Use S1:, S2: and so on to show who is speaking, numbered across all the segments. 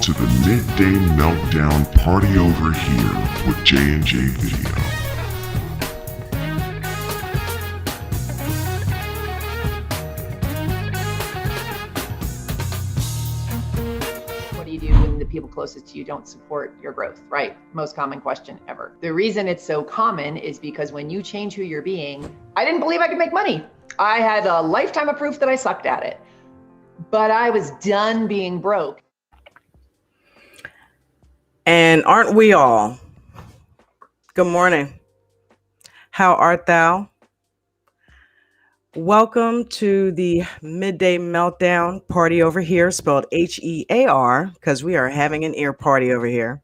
S1: to the Midday Meltdown Party Over Here with J&J Video.
S2: What do you do when the people closest to you don't support your growth, right? Most common question ever. The reason it's so common is because when you change who you're being, I didn't believe I could make money. I had a lifetime of proof that I sucked at it, but I was done being broke.
S3: And aren't we all? Good morning. How art thou? Welcome to the Midday Meltdown Party Over Here, spelled H-E-A-R, because we are having an ear party over here.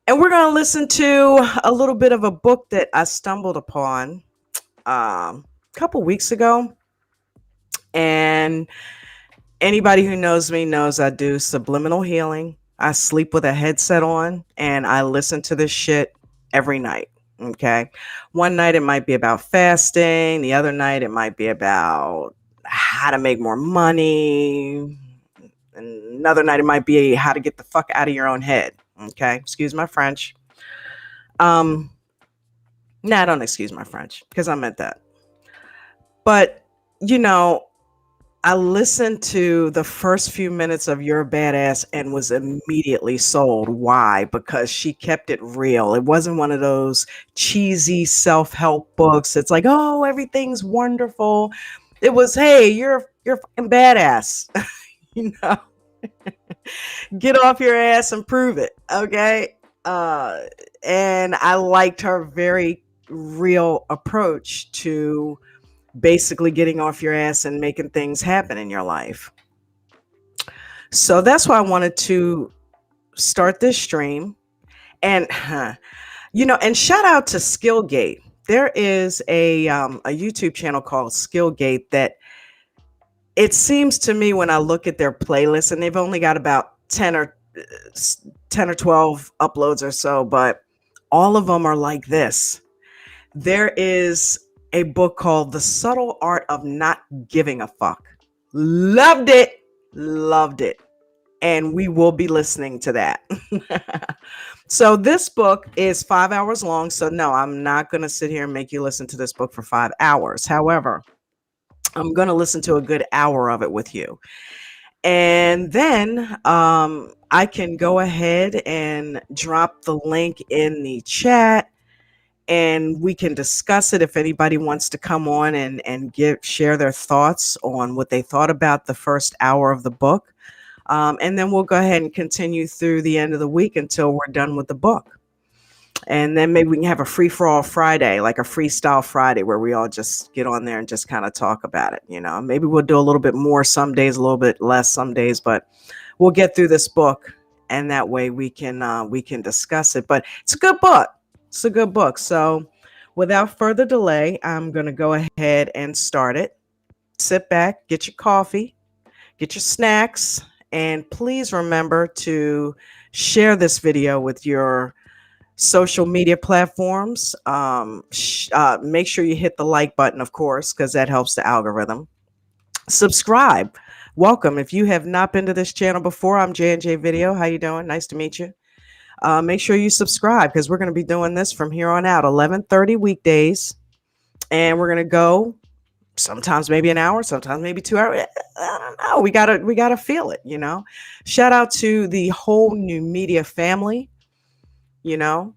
S3: And we're going to listen to a little bit of a book that I stumbled upon a couple weeks ago. And anybody who knows me knows I do subliminal healing. I sleep with a headset on and I listen to this shit every night. Okay. One night it might be about fasting. The other night it might be about how to make more money. And another night it might be how to get the fuck out of your own head. Okay. Excuse my French. I don't excuse my French because I meant that. But, you know, I listened to the first few minutes of You're a Badass and was immediately sold. Why? Because she kept it real. It wasn't one of those cheesy self-help books. It's like, oh, everything's wonderful. It was, hey, you're fucking badass. You know, get off your ass and prove it. Okay. And I liked her very real approach to basically getting off your ass and making things happen in your life. So that's why I wanted to start this stream. And, and shout out to Skillgate. There is a YouTube channel called Skillgate that it seems to me when I look at their playlist, and they've only got about 10 or 12 uploads or so, but all of them are like this. There is a book called The Subtle Art of Not Giving a Fuck. Loved it. And we will be listening to that. So this book is 5 hours long. So no, I'm not going to sit here and make you listen to this book for 5 hours. However, I'm going to listen to a good hour of it with you. And then I can go ahead and drop the link in the chat. And we can discuss it if anybody wants to come on and share their thoughts on what they thought about the first hour of the book. And then we'll go ahead and continue through the end of the week until we're done with the book. And then maybe we can have a free-for-all Friday, like a freestyle Friday, where we all just get on there and just kind of talk about it. You know, maybe we'll do a little bit more some days, a little bit less some days, but we'll get through this book. And that way we can discuss it. But it's a good book. It's a good book. So without further delay, I'm going to go ahead and start it. Sit back, get your coffee, get your snacks, and please remember to share this video with your social media platforms. Make sure you hit the like button, of course, because that helps the algorithm. Subscribe. Welcome. If you have not been to this channel before, I'm J&J Video. How you doing? Nice to meet you. Make sure you subscribe because we're going to be doing this from here on out, 11:30 weekdays. And we're going to go sometimes maybe an hour, sometimes maybe 2 hours. I don't know. We gotta feel it, you know. Shout out to the whole new media family, you know.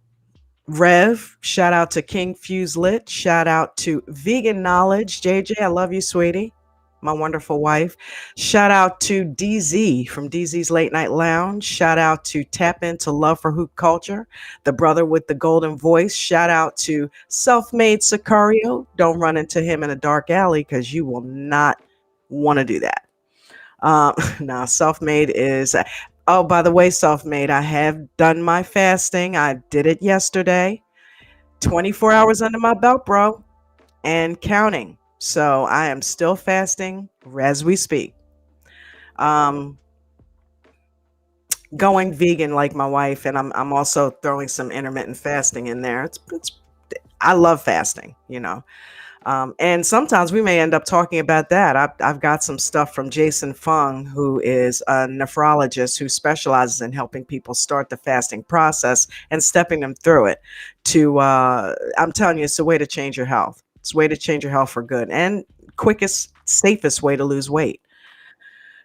S3: Rev, shout out to King Fuse Lit. Shout out to Vegan Knowledge. JJ, I love you, sweetie. My wonderful wife. Shout out to DZ from DZ's Late Night Lounge. Shout out to Tap Into Love for Hoop Culture, the brother with the golden voice. Shout out to Self-Made Sicario. Don't run into him in a dark alley because you will not want to do that. Now, Self-Made is, oh, by the way, Self-Made, I have done my fasting. I did it yesterday. 24 hours under my belt, bro, and counting. So I am still fasting as we speak. Going vegan like my wife, and I'm also throwing some intermittent fasting in there. I love fasting, you know. And sometimes we may end up talking about that. I've got some stuff from Jason Fung, who is a nephrologist who specializes in helping people start the fasting process and stepping them through it. I'm telling you, it's a way to change your health. It's a way to change your health for good and quickest, safest way to lose weight.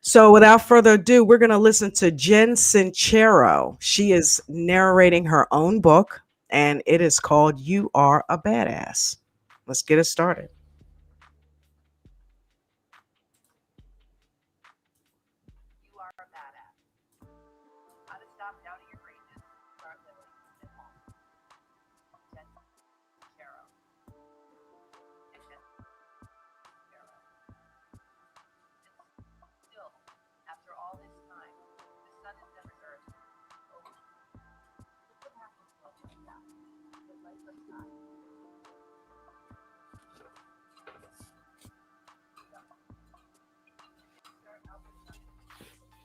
S3: So without further ado, we're going to listen to Jen Sincero. She is narrating her own book, and it is called You Are a Badass. Let's get it started.
S2: You are a badass. How to stop doubting your greatness. Start living at home. Jen Sincero. And Jen Sincero. And still, after all this time, the sun has never earth. Oh, look what happens to us like that. The lifeless sky. Start out with nothing,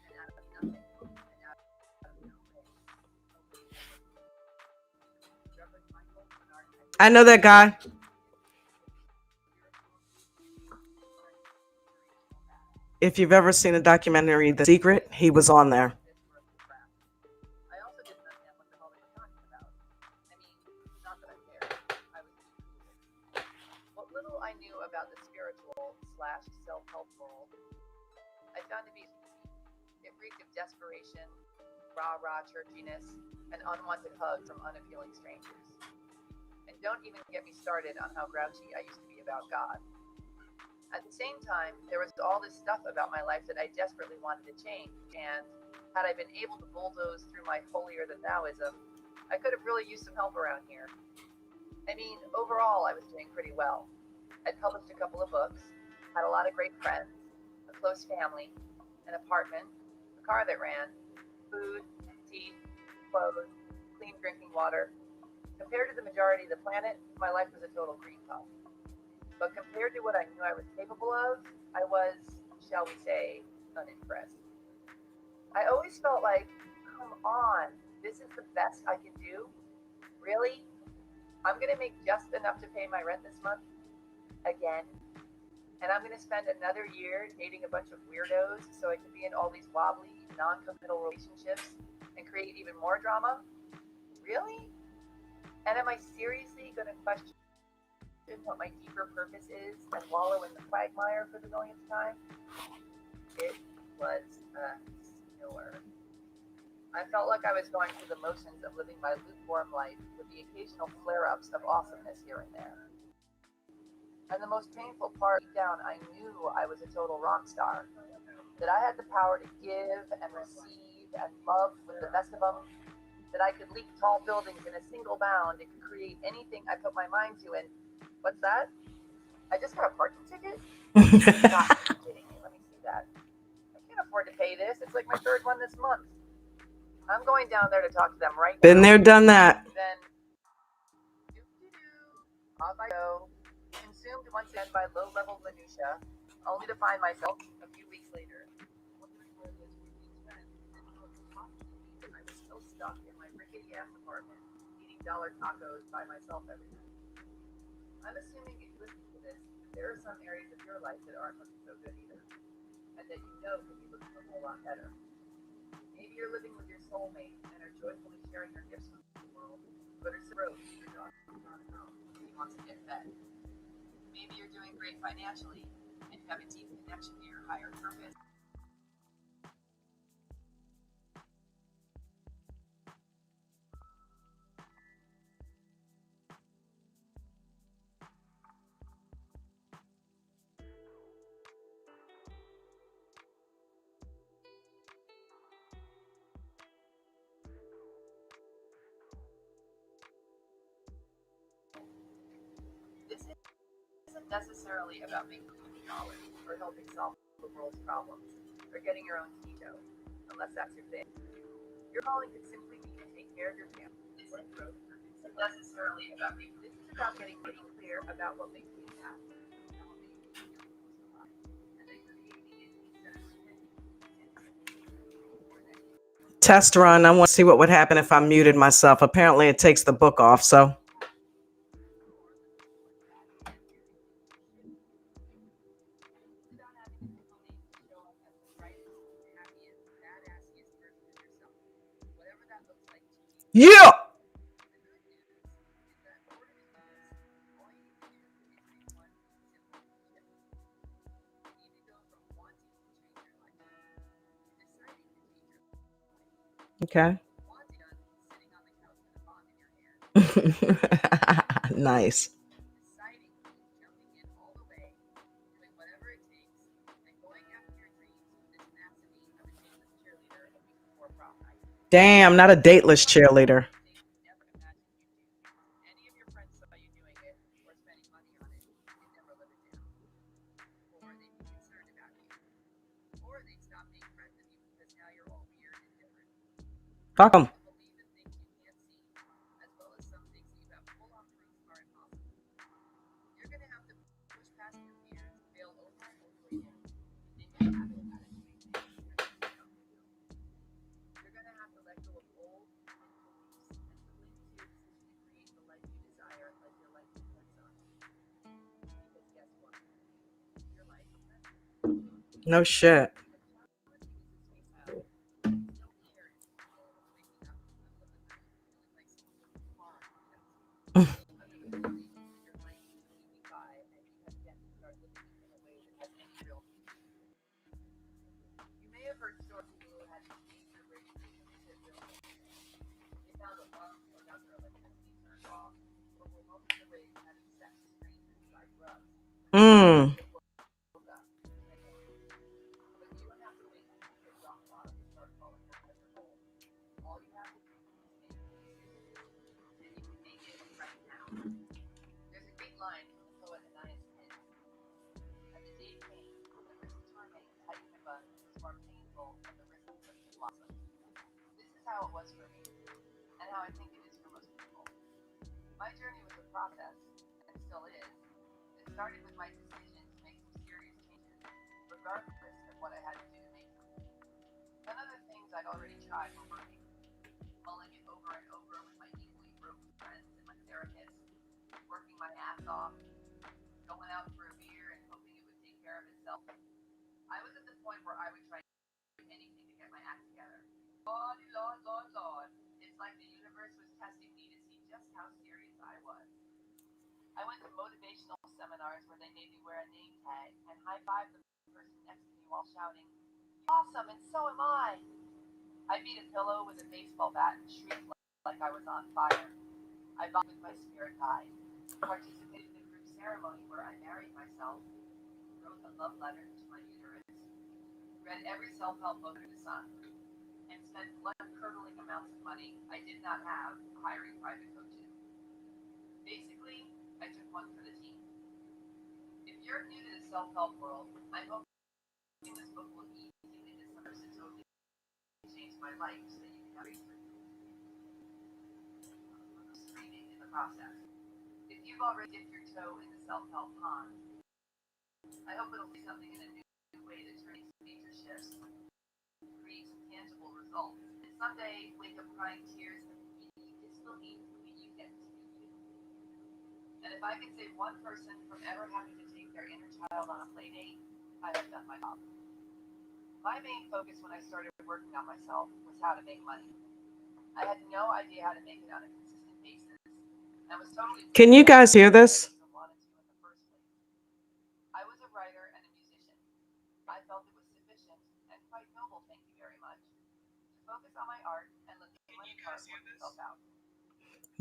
S2: and out of nothing, and out of no way. Reverend Michael Bernard.
S3: I know that guy. If you've ever seen the documentary The Secret, he was on there.
S2: I also didn't understand what the hell they were talking about. I mean, not that I cared. I was confused. What little I knew about the spiritual / self-help world, I found to be it reeked of desperation, rah-rah churchiness, and unwanted hugs from unappealing strangers. And don't even get me started on how grouchy I used to be about God. At the same time, there was all this stuff about my life that I desperately wanted to change, and had I been able to bulldoze through my holier-than-thouism, I could have really used some help around here. I mean, overall, I was doing pretty well. I'd published a couple of books, had a lot of great friends, a close family, an apartment, a car that ran, food, tea, clothes, clean drinking water. Compared to the majority of the planet, my life was a total green puff. But compared to what I knew I was capable of, I was, shall we say, unimpressed. I always felt like, come on, this is the best I can do? Really? I'm going to make just enough to pay my rent this month? Again? And I'm going to spend another year dating a bunch of weirdos so I can be in all these wobbly, non-committal relationships and create even more drama? Really? And am I seriously going to question what my deeper purpose is and wallow in the quagmire for the millionth time? It was a killer. I felt like I was going through the motions of living my lukewarm life with the occasional flare-ups of awesomeness here and there. And the most painful part, deep down, I knew I was a total rock star, that I had the power to give and receive and love with the best of them, that I could leap tall buildings in a single bound and could create anything I put my mind to. And what's that? I just got a parking ticket? Stop kidding me. Let me see that. I can't afford to pay this. It's like my third one this month. I'm going down there to talk to them right now.
S3: Been there, done that.
S2: Then, off I go, consumed once again by low-level minutia, only to find myself a few weeks later. I was still stuck in my rickety-ass apartment, eating dollar tacos by myself every night. I'm assuming if you listen to this, there are some areas of your life that aren't looking so good either, and that you know could be looking a whole lot better. Maybe you're living with your soulmate and are joyfully sharing your gifts with the world, but are so broke your dog wants to get fed. Maybe you're doing great financially and you have a deep connection to your higher purpose. This isn't necessarily about making dollars or helping solve the world's problems or getting your own keto, unless that's your thing. Your calling could simply be to take care of your family. This isn't necessarily about making. This is about getting clear about what makes you happy.
S3: Test run. I want to see what would happen if I muted myself. Apparently it takes the book off, so. Yeah. Okay. Nice. Damn, not a dateless cheerleader. Fuck them. No shit. Mm. Can you guys hear this?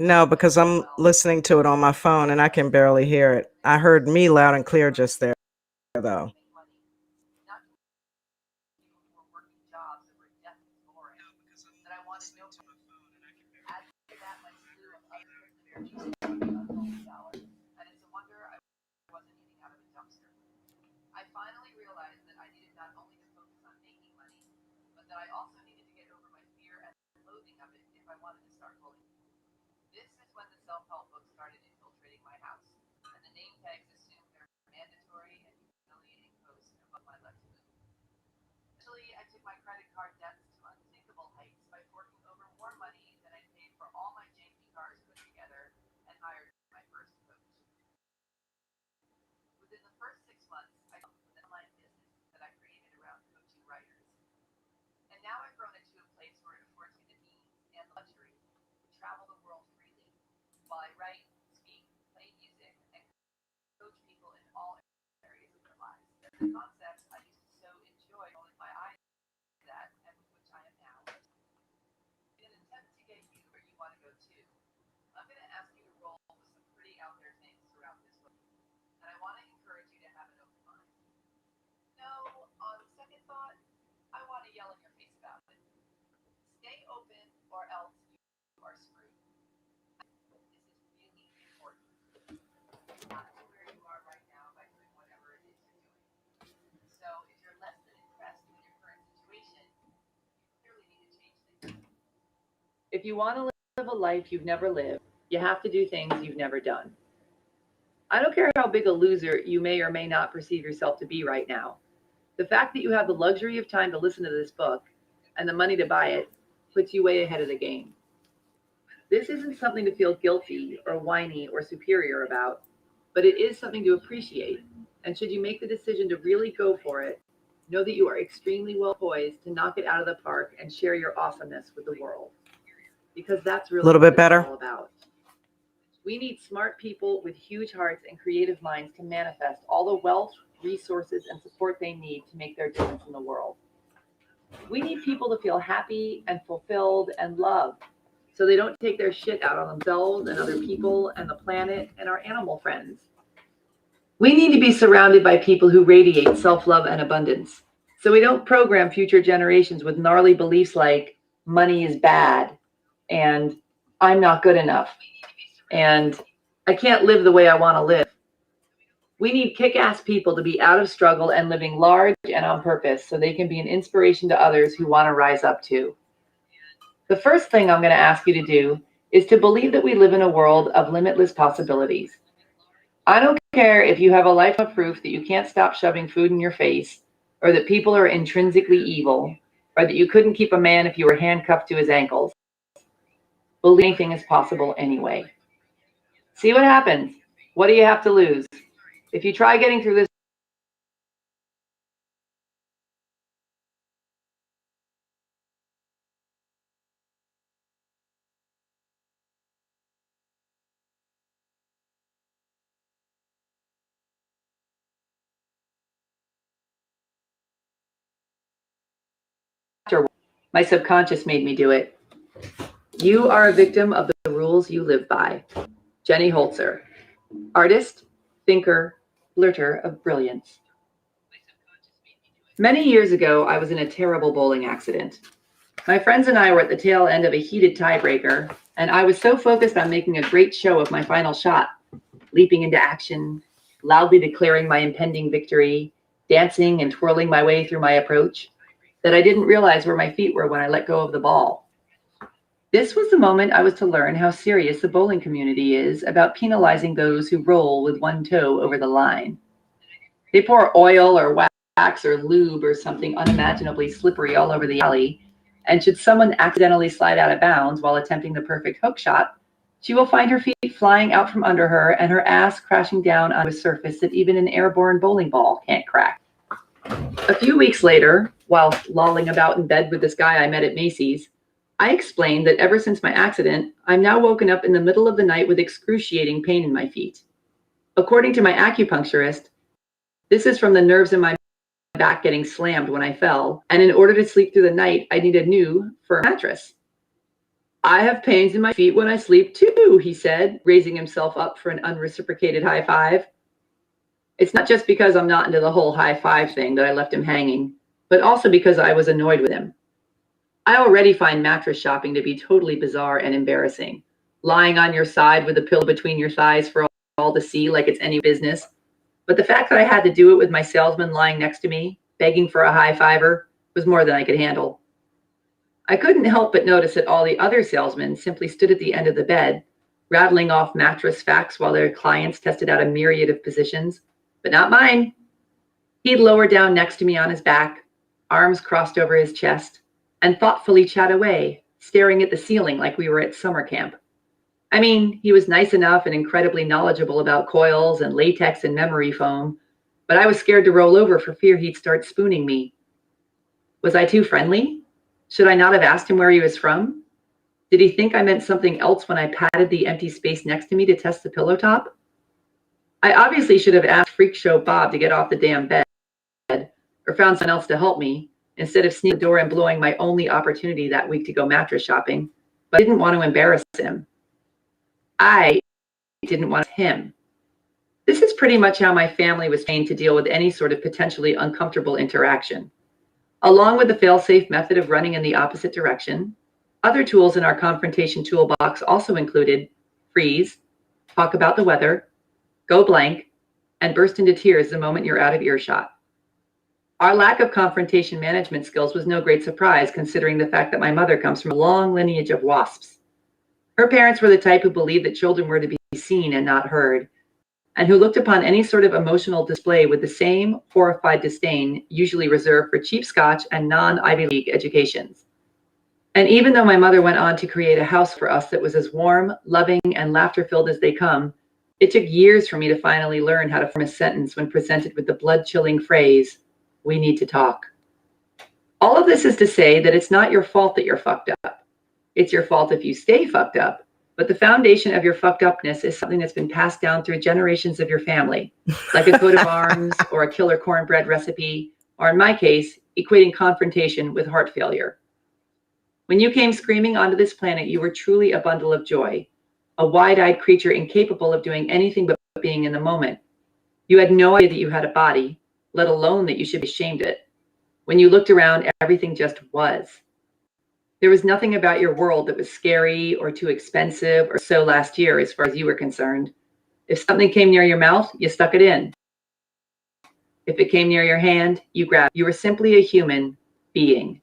S3: No, because I'm listening to it on my phone and I can barely hear it. I heard me loud and clear just there, though.
S2: travel the world freely while I write, speak, play music, and coach people in all areas of their lives. The concepts I used to so enjoy rolling my eyes at, and with which I am now. In an attempt to get you where you want to go too, I'm going to ask you to roll with some pretty out there things throughout this book, and I want to encourage you to have an open mind. No, on second thought, I want to yell in your face about it. Stay open or else you are screwed. This is really important. You're not to where you are right now by doing whatever it is you're doing. So if you're less than impressed with your current situation, you clearly need to change things. If you want to live a life you've never lived, you have to do things you've never done. I don't care how big a loser you may or may not perceive yourself to be right now. The fact that you have the luxury of time to listen to this book and the money to buy it puts you way ahead of the game. This isn't something to feel guilty or whiny or superior about, but it is something to appreciate. And should you make the decision to really go for it, know that you are extremely well poised to knock it out of the park and share your awesomeness with the world. Because that's really
S3: little
S2: what
S3: bit better.
S2: it's all about. We need smart people with huge hearts and creative minds to manifest all the wealth, resources, and support they need to make their difference in the world. We need people to feel happy and fulfilled and loved, so they don't take their shit out on themselves and other people and the planet and our animal friends. We need to be surrounded by people who radiate self-love and abundance, so we don't program future generations with gnarly beliefs like money is bad and I'm not good enough and I can't live the way I want to live. We need kick-ass people to be out of struggle and living large and on purpose so they can be an inspiration to others who want to rise up too. The first thing I'm going to ask you to do is to believe that we live in a world of limitless possibilities. I don't care if you have a life of proof that you can't stop shoving food in your face, or that people are intrinsically evil, or that you couldn't keep a man if you were handcuffed to his ankles. Believe anything is possible anyway. See what happens. What do you have to lose? If you try getting through this my subconscious made me do it. You are a victim of the rules you live by. Jenny Holzer, artist, thinker, flirter of brilliance. Many years ago, I was in a terrible bowling accident. My friends and I were at the tail end of a heated tiebreaker, and I was so focused on making a great show of my final shot, leaping into action, loudly declaring my impending victory, dancing and twirling my way through my approach, that I didn't realize where my feet were when I let go of the ball. This was the moment I was to learn how serious the bowling community is about penalizing those who roll with one toe over the line. They pour oil or wax or lube or something unimaginably slippery all over the alley, and should someone accidentally slide out of bounds while attempting the perfect hook shot, she will find her feet flying out from under her and her ass crashing down on a surface that even an airborne bowling ball can't crack. A few weeks later, while lolling about in bed with this guy I met at Macy's, I explained that ever since my accident, I'm now woken up in the middle of the night with excruciating pain in my feet. According to my acupuncturist, this is from the nerves in my back getting slammed when I fell, and in order to sleep through the night, I need a new, firm mattress. I have pains in my feet when I sleep too, he said, raising himself up for an unreciprocated high five. It's not just because I'm not into the whole high five thing that I left him hanging, but also because I was annoyed with him. I already find mattress shopping to be totally bizarre and embarrassing. Lying on your side with a pillow between your thighs for all to see like it's any business. But the fact that I had to do it with my salesman lying next to me, begging for a high fiver, was more than I could handle. I couldn't help but notice that all the other salesmen simply stood at the end of the bed, rattling off mattress facts while their clients tested out a myriad of positions, but not mine. He'd lower down next to me on his back, arms crossed over his chest, and thoughtfully chat away, staring at the ceiling like we were at summer camp. I mean, he was nice enough and incredibly knowledgeable about coils and latex and memory foam, but I was scared to roll over for fear he'd start spooning me. Was I too friendly? Should I not have asked him where he was from? Did he think I meant something else when I patted the empty space next to me to test the pillow top? I obviously should have asked Freak Show Bob to get off the damn bed or found someone else to help me instead of sneaking the door and blowing my only opportunity that week to go mattress shopping, but I didn't want to embarrass him. I didn't want him. This is pretty much how my family was trained to deal with any sort of potentially uncomfortable interaction. Along with the fail-safe method of running in the opposite direction, other tools in our confrontation toolbox also included freeze, talk about the weather, go blank, and burst into tears the moment you're out of earshot. Our lack of confrontation management skills was no great surprise, considering the fact that my mother comes from a long lineage of wasps. Her parents were the type who believed that children were to be seen and not heard, and who looked upon any sort of emotional display with the same horrified disdain usually reserved for cheap Scotch and non-Ivy League educations. And even though my mother went on to create a house for us that was as warm, loving, and laughter-filled as they come, it took years for me to finally learn how to form a sentence when presented with the blood-chilling phrase, "We need to talk." All of this is to say that it's not your fault that you're fucked up. It's your fault if you stay fucked up, but the foundation of your fucked upness is something that's been passed down through generations of your family, like a coat of arms or a killer cornbread recipe, or in my case, equating confrontation with heart failure. When you came screaming onto this planet, you were truly a bundle of joy, a wide-eyed creature incapable of doing anything but being in the moment. You had no idea that you had a body, let alone that you should be ashamed of it. When you looked around, everything just was. There was nothing about your world that was scary or too expensive or so last year as far as you were concerned. If something came near your mouth, you stuck it in. If it came near your hand, you grabbed it. You were simply a human being.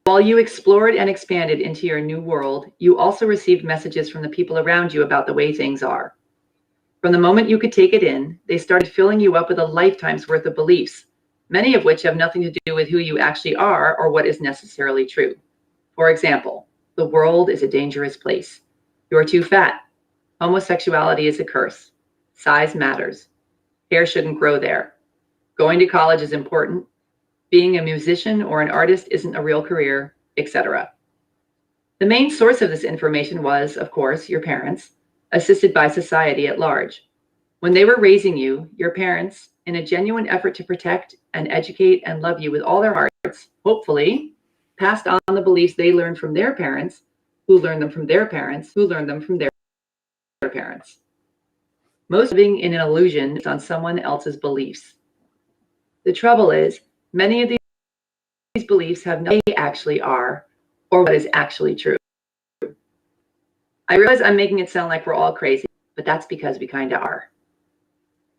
S2: While you explored and expanded into your new world, you also received messages from the people around you about the way things are. From the moment you could take it in, they started filling you up with a lifetime's worth of beliefs, many of which have nothing to do with who you actually are or what is necessarily true. For example, the world is a dangerous place. You're too fat. Homosexuality is a curse. Size matters. Hair shouldn't grow there. Going to college is important. Being a musician or an artist isn't a real career, etc. The main source of this information was, of course, your parents, assisted by society at large. When they were raising you, your parents, in a genuine effort to protect and educate and love you with all their hearts, hopefully, passed on the beliefs they learned from their parents, who learned them from their parents, who learned them from their parents. Most living in an illusion is on someone else's beliefs. The trouble is, many of these beliefs have no they actually are, or what is actually true. I realize I'm making it sound like we're all crazy, but that's because we kind of are.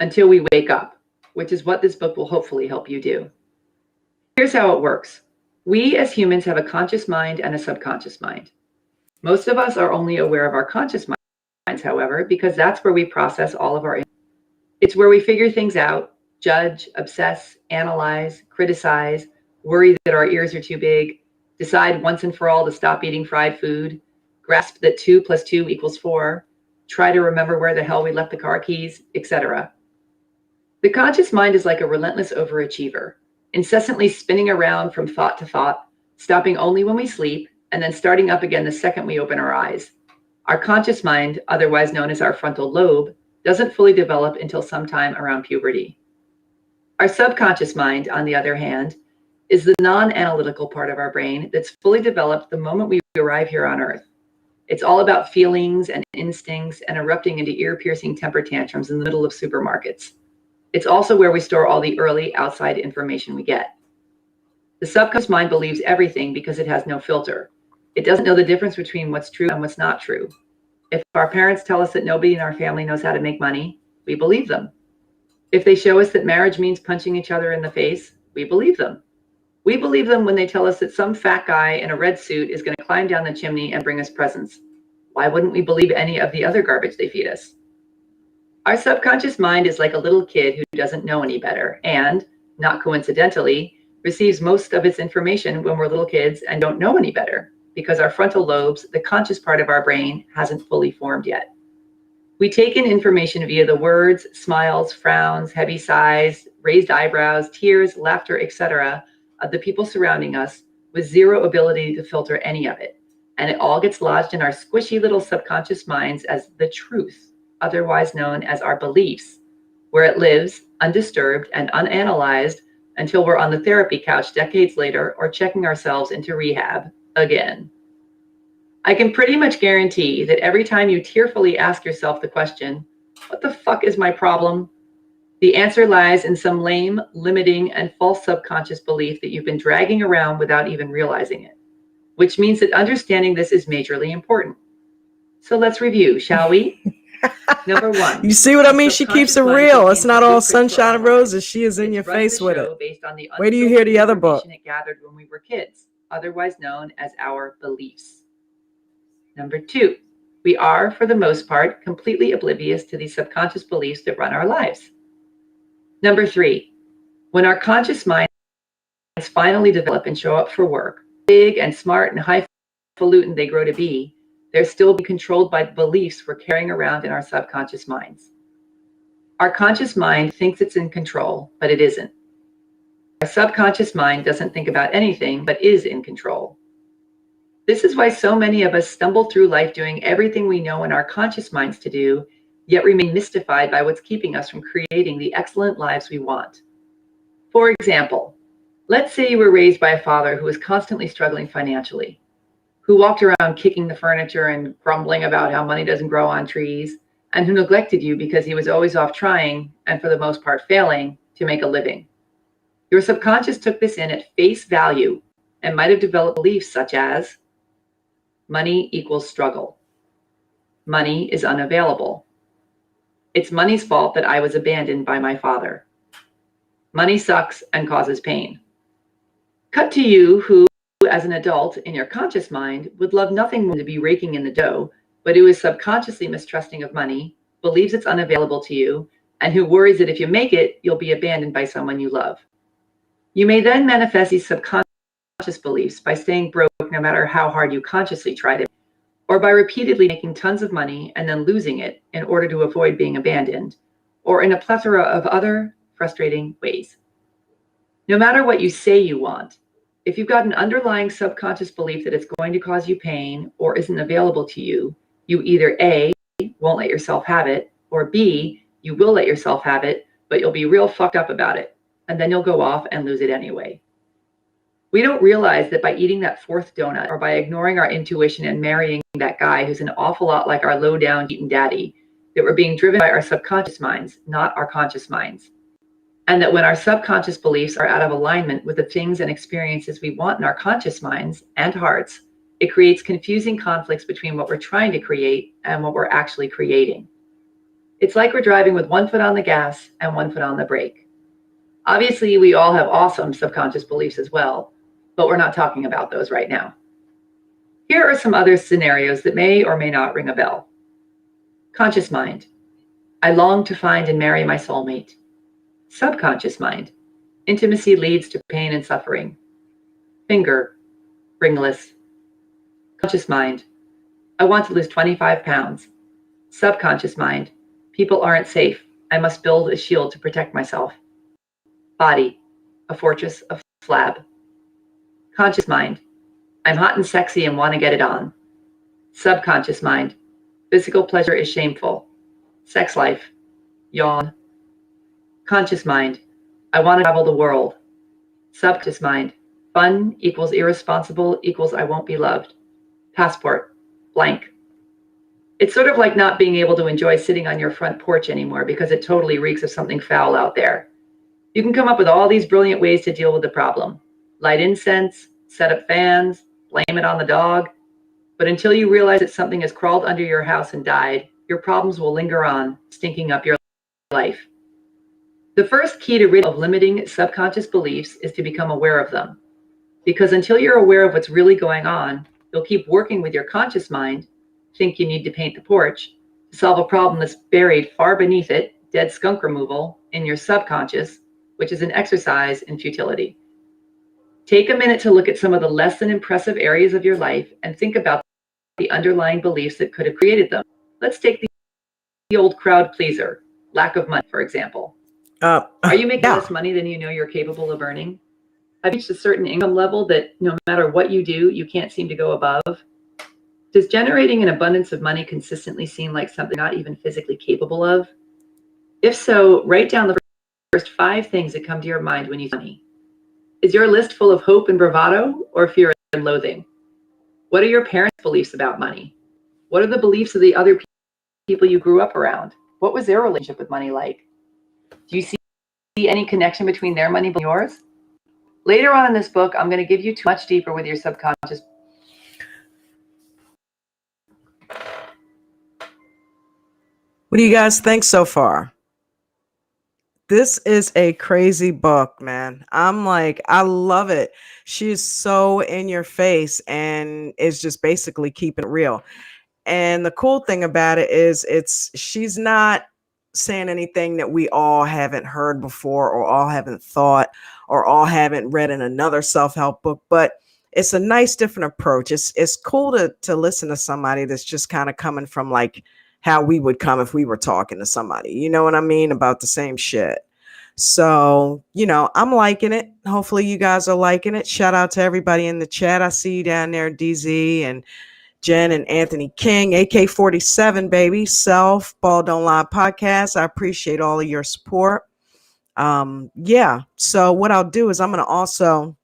S2: Until we wake up, which is what this book will hopefully help you do. Here's how it works. We as humans have a conscious mind and a subconscious mind. Most of us are only aware of our conscious minds, however, because that's where we process all of our. It's where we figure things out, judge, obsess, analyze, criticize, worry that our ears are too big, decide once and for all to stop eating fried food, grasp that 2 + 2 = 4, try to remember where the hell we left the car keys, etc. The conscious mind is like a relentless overachiever, incessantly spinning around from thought to thought, stopping only when we sleep, and then starting up again the second we open our eyes. Our conscious mind, otherwise known as our frontal lobe, doesn't fully develop until sometime around puberty. Our subconscious mind, on the other hand, is the non-analytical part of our brain that's fully developed the moment we arrive here on Earth. It's all about feelings and instincts and erupting into ear-piercing temper tantrums in the middle of supermarkets. It's also where we store all the early outside information we get. The subconscious mind believes everything because it has no filter. It doesn't know the difference between what's true and what's not true. If our parents tell us that nobody in our family knows how to make money, we believe them. If they show us that marriage means punching each other in the face, we believe them. We believe them when they tell us that some fat guy in a red suit is going to climb down the chimney and bring us presents. Why wouldn't we believe any of the other garbage they feed us? Our subconscious mind is like a little kid who doesn't know any better and, not coincidentally, receives most of its information when we're little kids and don't know any better because our frontal lobes, the conscious part of our brain, hasn't fully formed yet. We take in information via the words, smiles, frowns, heavy sighs, raised eyebrows, tears, laughter, etc. of the people surrounding us with zero ability to filter any of it. and it all gets lodged in our squishy little subconscious minds as the truth, otherwise known as our beliefs, where it lives undisturbed and unanalyzed until we're on the therapy couch decades later or checking ourselves into rehab again. I can pretty much guarantee that every time you tearfully ask yourself the question, what the fuck is my problem? The answer lies in some lame, limiting, and false subconscious belief that you've been dragging around without even realizing it, which means that understanding this is majorly important. So let's review, shall we? Number one.
S3: You see what I mean? She keeps it real. It's not all sunshine and
S2: roses.
S3: roses. She is in your face with it.
S2: Based on the
S3: Wait till you hear the other book.
S2: It gathered when we were kids, otherwise known as our beliefs. Number two, we are, for the most part, completely oblivious to the subconscious beliefs that run our lives. Number three, when our conscious minds finally develop and show up for work, big and smart and highfalutin they grow to be, they're still controlled by the beliefs we're carrying around in our subconscious minds. Our conscious mind thinks it's in control, but it isn't. Our subconscious mind doesn't think about anything, but is in control. This is why so many of us stumble through life doing everything we know in our conscious minds to do, yet remain mystified by what's keeping us from creating the excellent lives we want. For example, let's say you were raised by a father who was constantly struggling financially, who walked around kicking the furniture and grumbling about how money doesn't grow on trees, and who neglected you because he was always off trying, and for the most part failing, to make a living. Your subconscious took this in at face value and might have developed beliefs such as, money equals struggle. Money is unavailable. It's money's fault that I was abandoned by my father. Money sucks and causes pain. Cut to you who, as an adult in your conscious mind, would love nothing more than to be raking in the dough, but who is subconsciously mistrusting of money, believes it's unavailable to you, and who worries that if you make it, you'll be abandoned by someone you love. You may then manifest these subconscious beliefs by staying broke no matter how hard you consciously try to, or by repeatedly making tons of money and then losing it in order to avoid being abandoned, or in a plethora of other frustrating ways. No matter what you say you want, if you've got an underlying subconscious belief that it's going to cause you pain or isn't available to you, you either A, won't let yourself have it, or B, you will let yourself have it, but you'll be real fucked up about it, and then you'll go off and lose it anyway. We don't realize that by eating that fourth donut or by ignoring our intuition and marrying that guy who's an awful lot like our low-down eating daddy, that we're being driven by our subconscious minds, not our conscious minds. And that when our subconscious beliefs are out of alignment with the things and experiences we want in our conscious minds and hearts, it creates confusing conflicts between what we're trying to create and what we're actually creating. It's like we're driving with one foot on the gas and one foot on the brake. Obviously, we all have awesome subconscious beliefs as well, but we're not talking about those right now. Here are some other scenarios that may or may not ring a bell. Conscious mind. I long to find and marry my soulmate. Subconscious mind. Intimacy leads to pain and suffering. Finger. Ringless. Conscious mind. I want to lose 25 pounds. Subconscious mind. People aren't safe. I must build a shield to protect myself. Body. A fortress of flab. Conscious mind. I'm hot and sexy and want to get it on. Subconscious mind. Physical pleasure is shameful. Sex life. Yawn. Conscious mind. I want to travel the world. Subconscious mind. Fun equals irresponsible equals I won't be loved. Passport. Blank. It's sort of like not being able to enjoy sitting on your front porch anymore because it totally reeks of something foul out there. You can come up with all these brilliant ways to deal with the problem. Light incense, set up fans, blame it on the dog. But until you realize that something has crawled under your house and died, your problems will linger on, stinking up your life. The first key to rid of limiting subconscious beliefs is to become aware of them. Because until you're aware of what's really going on, you'll keep working with your conscious mind, think you need to paint the porch, to solve a problem that's buried far beneath it, dead skunk removal, in your subconscious, which is an exercise in futility. Take a minute to look at some of the less than impressive areas of your life and think about the underlying beliefs that could have created them. Let's take the old crowd pleaser, lack of money, for example. Are you making less money than you know you're capable of earning? Have you reached a certain income level that no matter what you do, you can't seem to go above? Does generating an abundance of money consistently seem like something you're not even physically capable of? If so, write down the first 5 things that come to your mind when you see money. Is your list full of hope and bravado, or fear and loathing? What are your parents' beliefs about money? What are the beliefs of the other people you grew up around? What was their relationship with money like? Do you see any connection between their money and yours? Later on in this book, I'm going to give you much deeper with your subconscious.
S3: What do you guys think so far? This is a crazy book, man. I'm like, I love it. She's so in your face and is just basically keeping it real. And the cool thing about it is she's not saying anything that we all haven't heard before or all haven't thought or all haven't read in another self-help book, but it's a nice different approach. It's cool to listen to somebody that's just kind of coming from like how we would come if we were talking to somebody, you know what I mean, about the same shit. So, I'm liking it. Hopefully you guys are liking it. Shout out to everybody in the chat. I see you down there, DZ and Jen and Anthony King, AK-47, baby, Self, Ball Don't Lie podcast. I appreciate all of your support. Yeah. So what I'll do is I'm going to also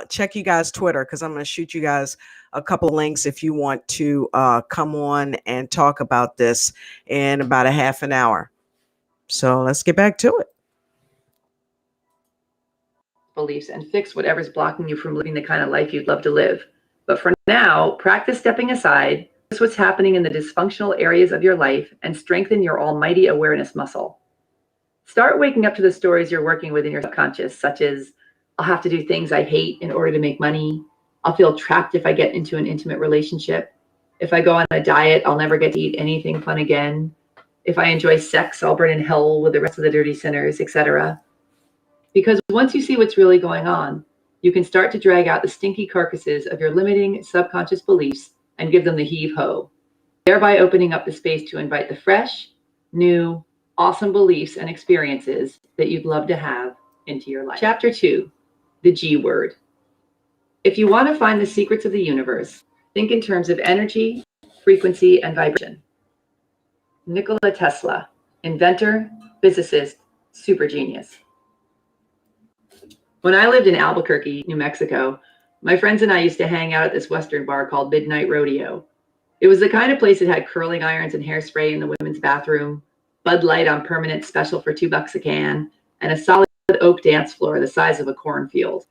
S3: check you guys' Twitter, because I'm going to shoot you guys a couple links if you want to come on and talk about this in about a half an hour. So let's get back to it.
S2: Beliefs and fix whatever's blocking you from living the kind of life you'd love to live. But for now, practice stepping aside, notice what's happening in the dysfunctional areas of your life, and strengthen your almighty awareness muscle. Start waking up to the stories you're working with in your subconscious, such as, I'll have to do things I hate in order to make money. I'll feel trapped if I get into an intimate relationship. If I go on a diet, I'll never get to eat anything fun again. If I enjoy sex, I'll burn in hell with the rest of the dirty sinners, etc. Because once you see what's really going on, you can start to drag out the stinky carcasses of your limiting subconscious beliefs and give them the heave-ho, thereby opening up the space to invite the fresh, new, awesome beliefs and experiences that you'd love to have into your life. Chapter 2, the G word. If you want to find the secrets of the universe, think in terms of energy, frequency, and vibration. Nikola Tesla, inventor, physicist, super genius. When I lived in Albuquerque, New Mexico, my friends and I used to hang out at this Western bar called Midnight Rodeo. It was the kind of place that had curling irons and hairspray in the women's bathroom, Bud Light on permanent special for $2 a can, and a solid oak dance floor the size of a cornfield.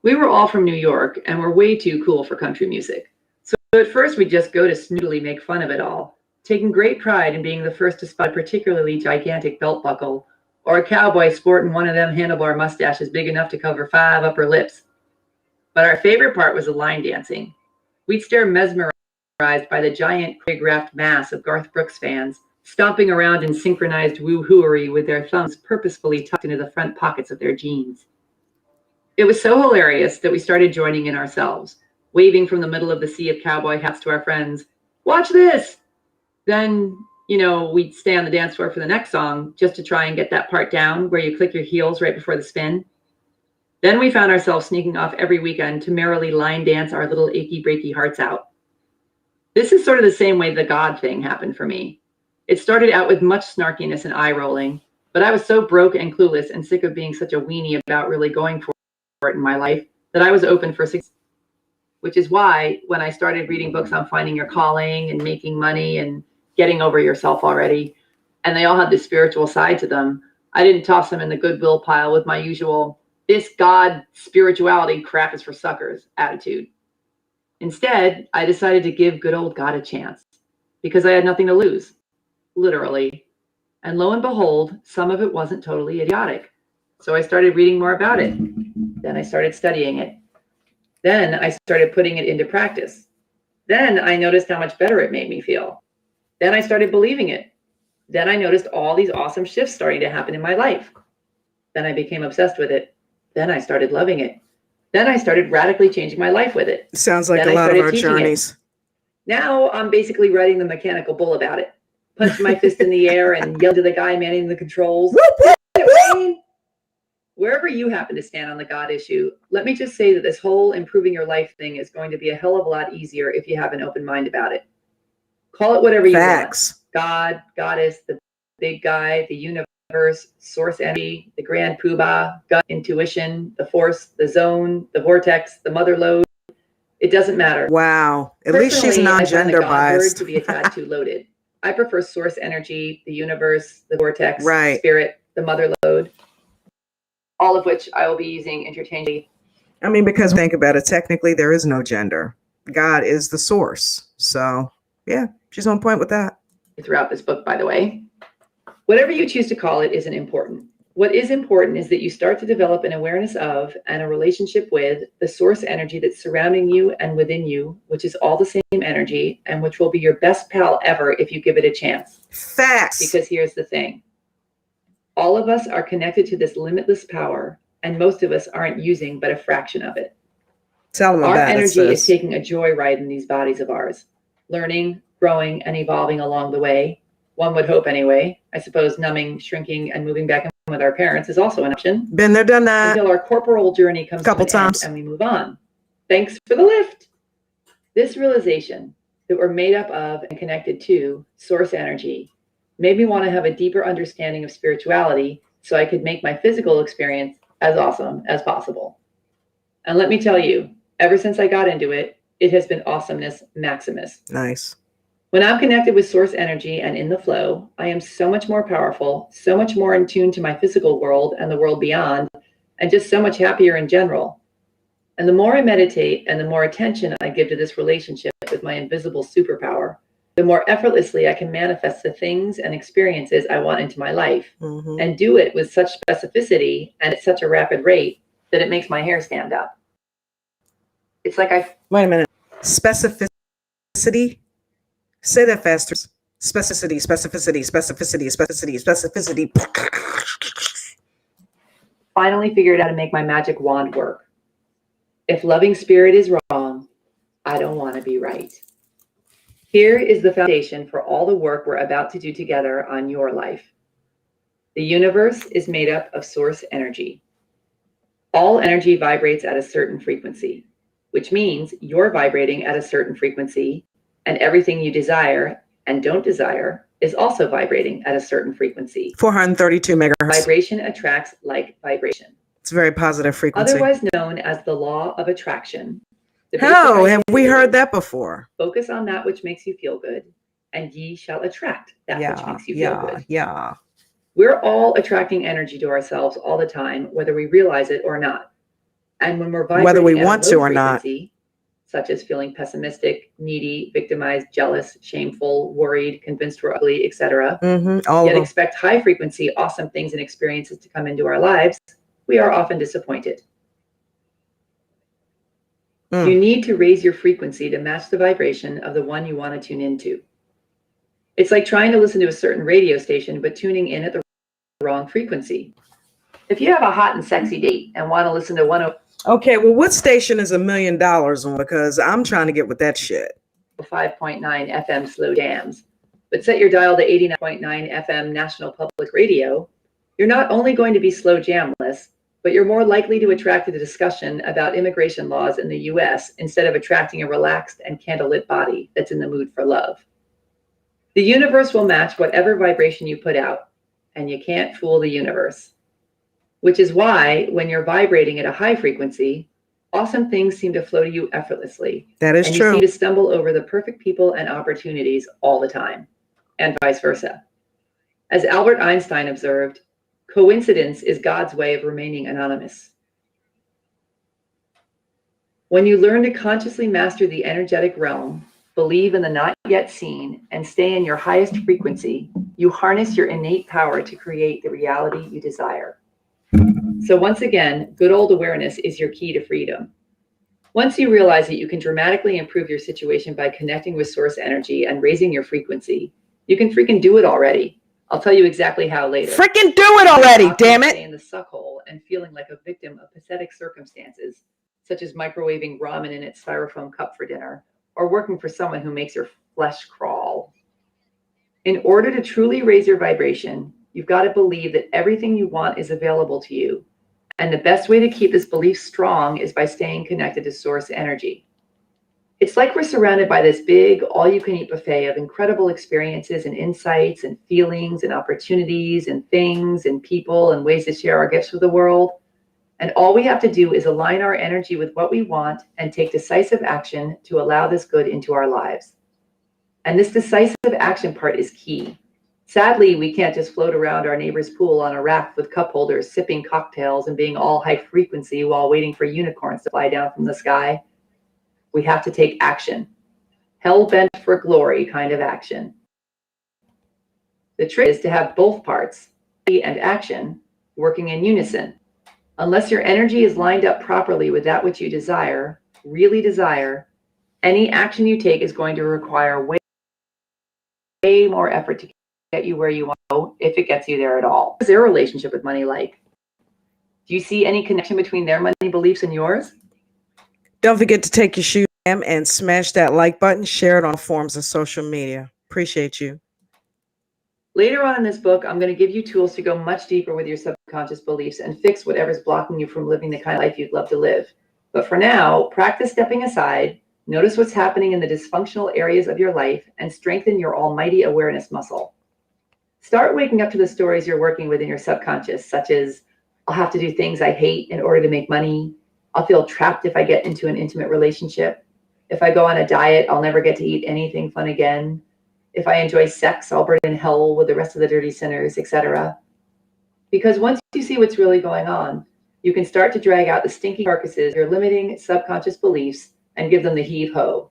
S2: We were all from New York and were way too cool for country music. So at first we'd just go to snoodily make fun of it all, taking great pride in being the first to spot a particularly gigantic belt buckle or a cowboy sporting one of them handlebar mustaches big enough to cover 5 upper lips. But our favorite part was the line dancing. We'd stare mesmerized by the giant choreographed mass of Garth Brooks fans, stomping around in synchronized woo-hooery with their thumbs purposefully tucked into the front pockets of their jeans. It was so hilarious that we started joining in ourselves, waving from the middle of the sea of cowboy hats to our friends. Watch this! Then, we'd stay on the dance floor for the next song just to try and get that part down where you click your heels right before the spin. Then we found ourselves sneaking off every weekend to merrily line dance our little achy breaky hearts out. This is sort of the same way the God thing happened for me. It started out with much snarkiness and eye rolling, but I was so broke and clueless and sick of being such a weenie about really going for it in my life that I was open for success. Which is why when I started reading books on finding your calling and making money and getting over yourself already, and they all had this spiritual side to them, I didn't toss them in the goodwill pile with my usual, this God spirituality crap is for suckers attitude. Instead, I decided to give good old God a chance because I had nothing to lose, literally. And lo and behold, some of it wasn't totally idiotic. So I started reading more about it. Then I started studying it. Then I started putting it into practice. Then I noticed how much better it made me feel. Then I started believing it. Then I noticed all these awesome shifts starting to happen in my life. Then I became obsessed with it. Then I started loving it. Then I started radically changing my life with it.
S3: Sounds like a lot of our journeys.
S2: Now I'm basically writing the mechanical bull about it. Punch my fist in the air and yell to the guy manning the controls. Whoop, whoop, whoop. Wherever you happen to stand on the God issue, let me just say that this whole improving your life thing is going to be a hell of a lot easier if you have an open mind about it. Call it whatever you want. God, goddess, the big guy, the universe, source energy, the grand poobah, gut, intuition, the force, the zone, the vortex, the mother lode. It doesn't matter.
S3: Wow. At least she's non-gender biased.
S2: To be a tad too loaded. I prefer source energy, the universe, the vortex,
S3: right.
S2: spirit, the mother lode, all of which I will be using interchangeably.
S3: I mean, because think about it, technically there is no gender. God is the source. So yeah, she's on point with that.
S2: Throughout this book, by the way. Whatever you choose to call it isn't important. What is important is that you start to develop an awareness of and a relationship with the source energy that's surrounding you and within you, which is all the same energy and which will be your best pal ever if you give it a chance.
S3: Facts.
S2: Because here's the thing. All of us are connected to this limitless power, and most of us aren't using but a fraction of it.
S3: Tell them about it. Our
S2: energy is taking a joyride in these bodies of ours, learning, growing, and evolving along the way. One would hope anyway. I suppose numbing, shrinking, and moving back in with our parents is also an option.
S3: Been there, done that.
S2: Until our corporal journey comes to an end and we move on. Thanks for the lift. This realization that we're made up of and connected to source energy made me want to have a deeper understanding of spirituality so I could make my physical experience as awesome as possible. And let me tell you, ever since I got into it, it has been awesomeness maximus.
S3: Nice.
S2: When I'm connected with source energy and in the flow, I am so much more powerful, so much more in tune to my physical world and the world beyond, and just so much happier in general. And the more I meditate and the more attention I give to this relationship with my invisible superpower, the more effortlessly I can manifest the things and experiences I want into my life, and do it with such specificity and at such a rapid rate that it makes my hair stand up. It's like
S3: Wait a minute. Specificity? Say that faster. Specificity, specificity, specificity, specificity, specificity.
S2: Finally figured out how to make my magic wand work. If loving spirit is wrong, I don't want to be right. Here is the foundation for all the work we're about to do together on your life. The universe is made up of source energy. All energy vibrates at a certain frequency, which means you're vibrating at a certain frequency, and everything you desire and don't desire is also vibrating at a certain frequency.
S3: 432 megahertz.
S2: Vibration attracts like vibration.
S3: It's a very positive frequency.
S2: Otherwise known as the law of attraction.
S3: Oh, have we heard that before?
S2: Focus on that which makes you feel good, and ye shall attract that which makes you feel good.
S3: Yeah.
S2: We're all attracting energy to ourselves all the time, whether we realize it or not. And when we're vibrating
S3: whether we want to or not,
S2: such as feeling pessimistic, needy, victimized, jealous, shameful, worried, convinced we're ugly, etc., yet expect high frequency, awesome things and experiences to come into our lives, we are often disappointed. You need to raise your frequency to match the vibration of the one you want to tune into. It's like trying to listen to a certain radio station, but tuning in at the wrong frequency. If you have a hot and sexy date and want to listen to one of
S3: okay, well, what station is $1 million on? Because I'm trying to get with that shit.
S2: 5.9 FM slow jams, but set your dial to 89.9 FM National Public Radio, you're not only going to be slow jamless, but you're more likely to attract a discussion about immigration laws in the US instead of attracting a relaxed and candlelit body that's in the mood for love. The universe will match whatever vibration you put out, and you can't fool the universe. Which is why, when you're vibrating at a high frequency, awesome things seem to flow to you effortlessly.
S3: That is true.
S2: And you seem to stumble over the perfect people and opportunities all the time, and vice versa. As Albert Einstein observed, coincidence is God's way of remaining anonymous. When you learn to consciously master the energetic realm, believe in the not yet seen, and stay in your highest frequency, you harness your innate power to create the reality you desire. So once again, good old awareness is your key to freedom. Once you realize that you can dramatically improve your situation by connecting with source energy and raising your frequency, you can freaking do it already. I'll tell you exactly how later.
S3: Freaking do it already, damn it!
S2: In the suck hole and feeling like a victim of pathetic circumstances, such as microwaving ramen in its styrofoam cup for dinner, or working for someone who makes your flesh crawl. In order to truly raise your vibration, you've got to believe that everything you want is available to you, And the best way to keep this belief strong is by staying connected to source energy. It's like we're surrounded by this big all-you-can-eat buffet of incredible experiences and insights and feelings and opportunities and things and people and ways to share our gifts with the world. And all we have to do is align our energy with what we want and take decisive action to allow this good into our lives. And this decisive action part is key. Sadly, we can't just float around our neighbor's pool on a raft with cup holders, sipping cocktails and being all high frequency while waiting for unicorns to fly down from the sky. We have to take action. Hell-bent for glory kind of action. The trick is to have both parts, and action, working in unison. Unless your energy is lined up properly with that which you desire, really desire, any action you take is going to require way more effort to get you where you want to go, if it gets you there at all. What is their relationship with money like? Do you see any connection between their money beliefs and yours?
S3: Don't forget to take your shoe and smash that like button. Share it on forms of social media. Appreciate you.
S2: Later on in this book, I'm going to give you tools to go much deeper with your subconscious beliefs and fix whatever's blocking you from living the kind of life you'd love to live. But for now, practice stepping aside, notice what's happening in the dysfunctional areas of your life, and strengthen your almighty awareness muscle. Start waking up to the stories you're working with in your subconscious, such as, I'll have to do things I hate in order to make money. I'll feel trapped if I get into an intimate relationship. If I go on a diet, I'll never get to eat anything fun again. If I enjoy sex, I'll burn in hell with the rest of the dirty sinners, etc. Because once you see what's really going on, you can start to drag out the stinky carcasses, your limiting subconscious beliefs, and give them the heave-ho,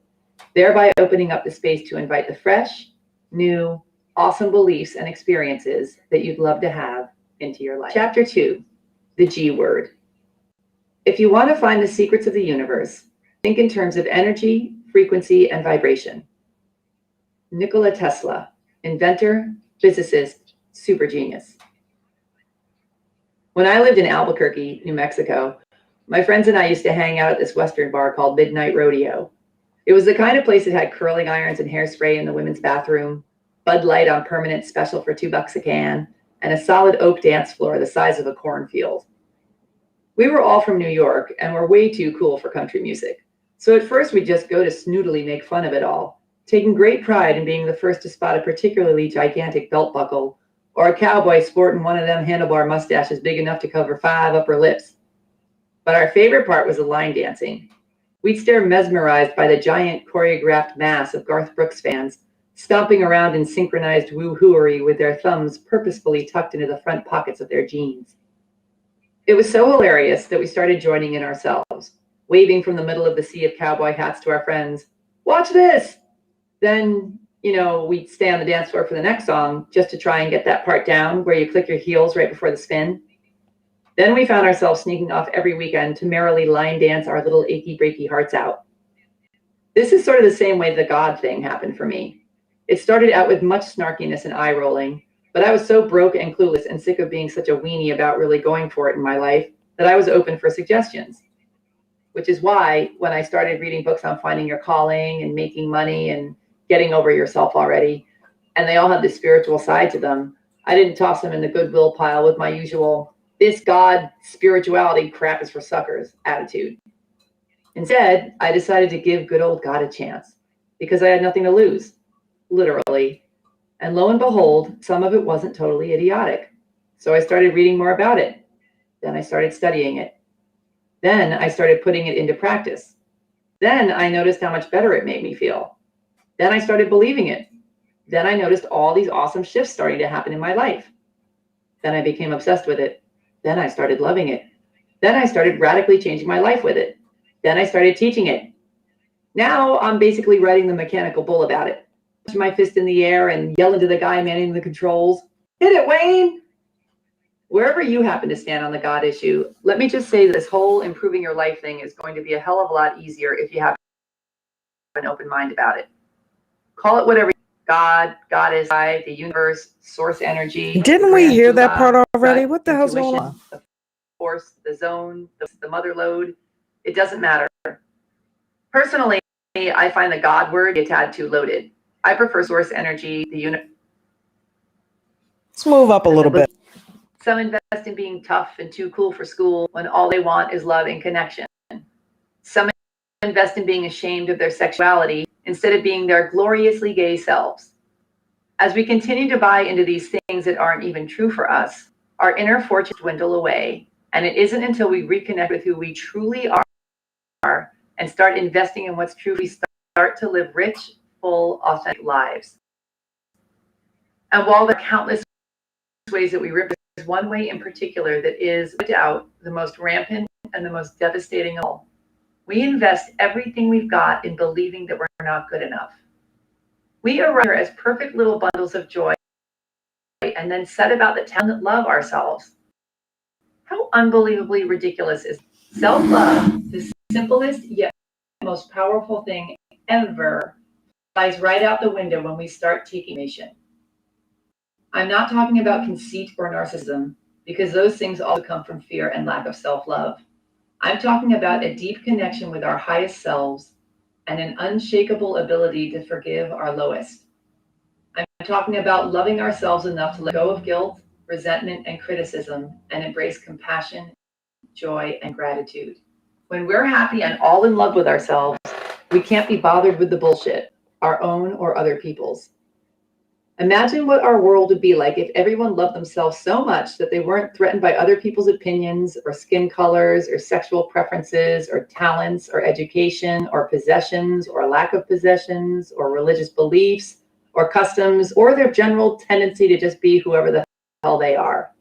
S2: thereby opening up the space to invite the fresh, new, awesome beliefs and experiences that you'd love to have into your life. Chapter 2, the G word. If you want to find the secrets of the universe, think in terms of energy, frequency, and vibration. Nikola Tesla, inventor, physicist, super genius. When I lived in Albuquerque, New Mexico, my friends and I used to hang out at this Western bar called Midnight Rodeo. It was the kind of place that had curling irons and hairspray in the women's bathroom, Bud Light on permanent special for $2 a can, and a solid oak dance floor the size of a cornfield. We were all from New York and were way too cool for country music. So at first we'd just go to snootily make fun of it all, taking great pride in being the first to spot a particularly gigantic belt buckle or a cowboy sporting one of them handlebar mustaches big enough to cover 5 upper lips. But our favorite part was the line dancing. We'd stare mesmerized by the giant choreographed mass of Garth Brooks fans stomping around in synchronized woo-hooery with their thumbs purposefully tucked into the front pockets of their jeans. It was so hilarious that we started joining in ourselves, waving from the middle of the sea of cowboy hats to our friends, "Watch this!" Then, we'd stay on the dance floor for the next song just to try and get that part down where you click your heels right before the spin. Then we found ourselves sneaking off every weekend to merrily line dance our little achy breaky hearts out. This is sort of the same way the God thing happened for me. It started out with much snarkiness and eye rolling, but I was so broke and clueless and sick of being such a weenie about really going for it in my life that I was open for suggestions. Which is why when I started reading books on finding your calling and making money and getting over yourself already, and they all had this spiritual side to them, I didn't toss them in the goodwill pile with my usual, this God spirituality crap is for suckers attitude. Instead, I decided to give good old God a chance because I had nothing to lose, literally. And lo and behold, some of it wasn't totally idiotic. So I started reading more about it. Then I started studying it. Then I started putting it into practice. Then I noticed how much better it made me feel. Then I started believing it. Then I noticed all these awesome shifts starting to happen in my life. Then I became obsessed with it. Then I started loving it. Then I started radically changing my life with it. Then I started teaching it. Now I'm basically writing the mechanical bull about it. Push my fist in the air and yell into the guy manning the controls, "Hit it, Wayne!" Wherever you happen to stand on the God issue, let me just say this whole improving your life thing is going to be a hell of a lot easier if you have an open mind about it. Call it whatever. God, Goddess, I, the universe, source energy.
S3: Didn't we hear that part already? What the hell's going on?
S2: The force, the zone, the mother lode. It doesn't matter. Personally, I find the God word a tad too loaded. I prefer source energy, the unit.
S3: Let's move up a little bit.
S2: Some invest in being tough and too cool for school when all they want is love and connection. Some invest in being ashamed of their sexuality instead of being their gloriously gay selves. As we continue to buy into these things that aren't even true for us, our inner fortunes dwindle away, and it isn't until we reconnect with who we truly are and start investing in what's true we start to live rich, full, authentic lives. And while there are countless ways that we rip, there's one way in particular that is, without doubt, the most rampant and the most devastating of all. We invest everything we've got in believing that we're not good enough. We arrive here as perfect little bundles of joy and then set about the task that love ourselves. How unbelievably ridiculous is self-love, the simplest yet most powerful thing ever, flies right out the window when we start taking action. I'm not talking about conceit or narcissism, because those things also come from fear and lack of self-love. I'm talking about a deep connection with our highest selves and an unshakable ability to forgive our lowest. I'm talking about loving ourselves enough to let go of guilt, resentment, and criticism and embrace compassion, joy, and gratitude. When we're happy and all in love with ourselves, we can't be bothered with the bullshit, our own or other people's. Imagine what our world would be like if everyone loved themselves so much that they weren't threatened by other people's opinions or skin colors or sexual preferences or talents or education or possessions or lack of possessions or religious beliefs or customs or their general tendency to just be whoever the hell they are.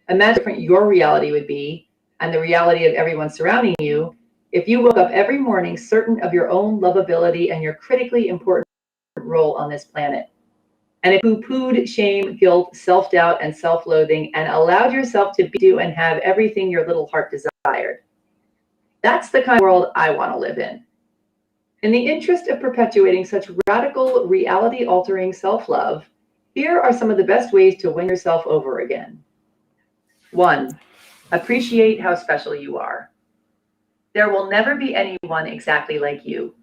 S2: Imagine how different your reality would be and the reality of everyone surrounding you if you woke up every morning certain of your own lovability and your critically important role on this planet. And if you pooed shame, guilt, self-doubt, and self-loathing and allowed yourself to be, do, and have everything your little heart desired. That's the kind of world I want to live in. In the interest of perpetuating such radical, reality-altering self-love, here are some of the best ways to win yourself over again. 1. Appreciate how special you are. There will never be anyone exactly like you.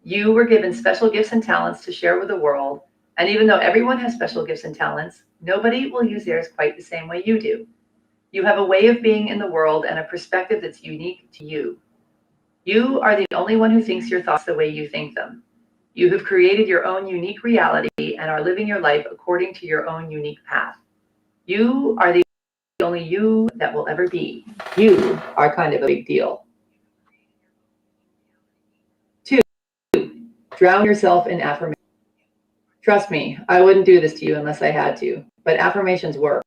S2: You were given special gifts and talents to share with the world. And even though everyone has special gifts and talents, nobody will use theirs quite the same way you do. You have a way of being in the world and a perspective that's unique to you. You are the only one who thinks your thoughts the way you think them. You have created your own unique reality and are living your life according to your own unique path. You are the only you that will ever be. You are kind of a big deal. 2. Drown yourself in affirmation. Trust me, I wouldn't do this to you unless I had to, but affirmations work.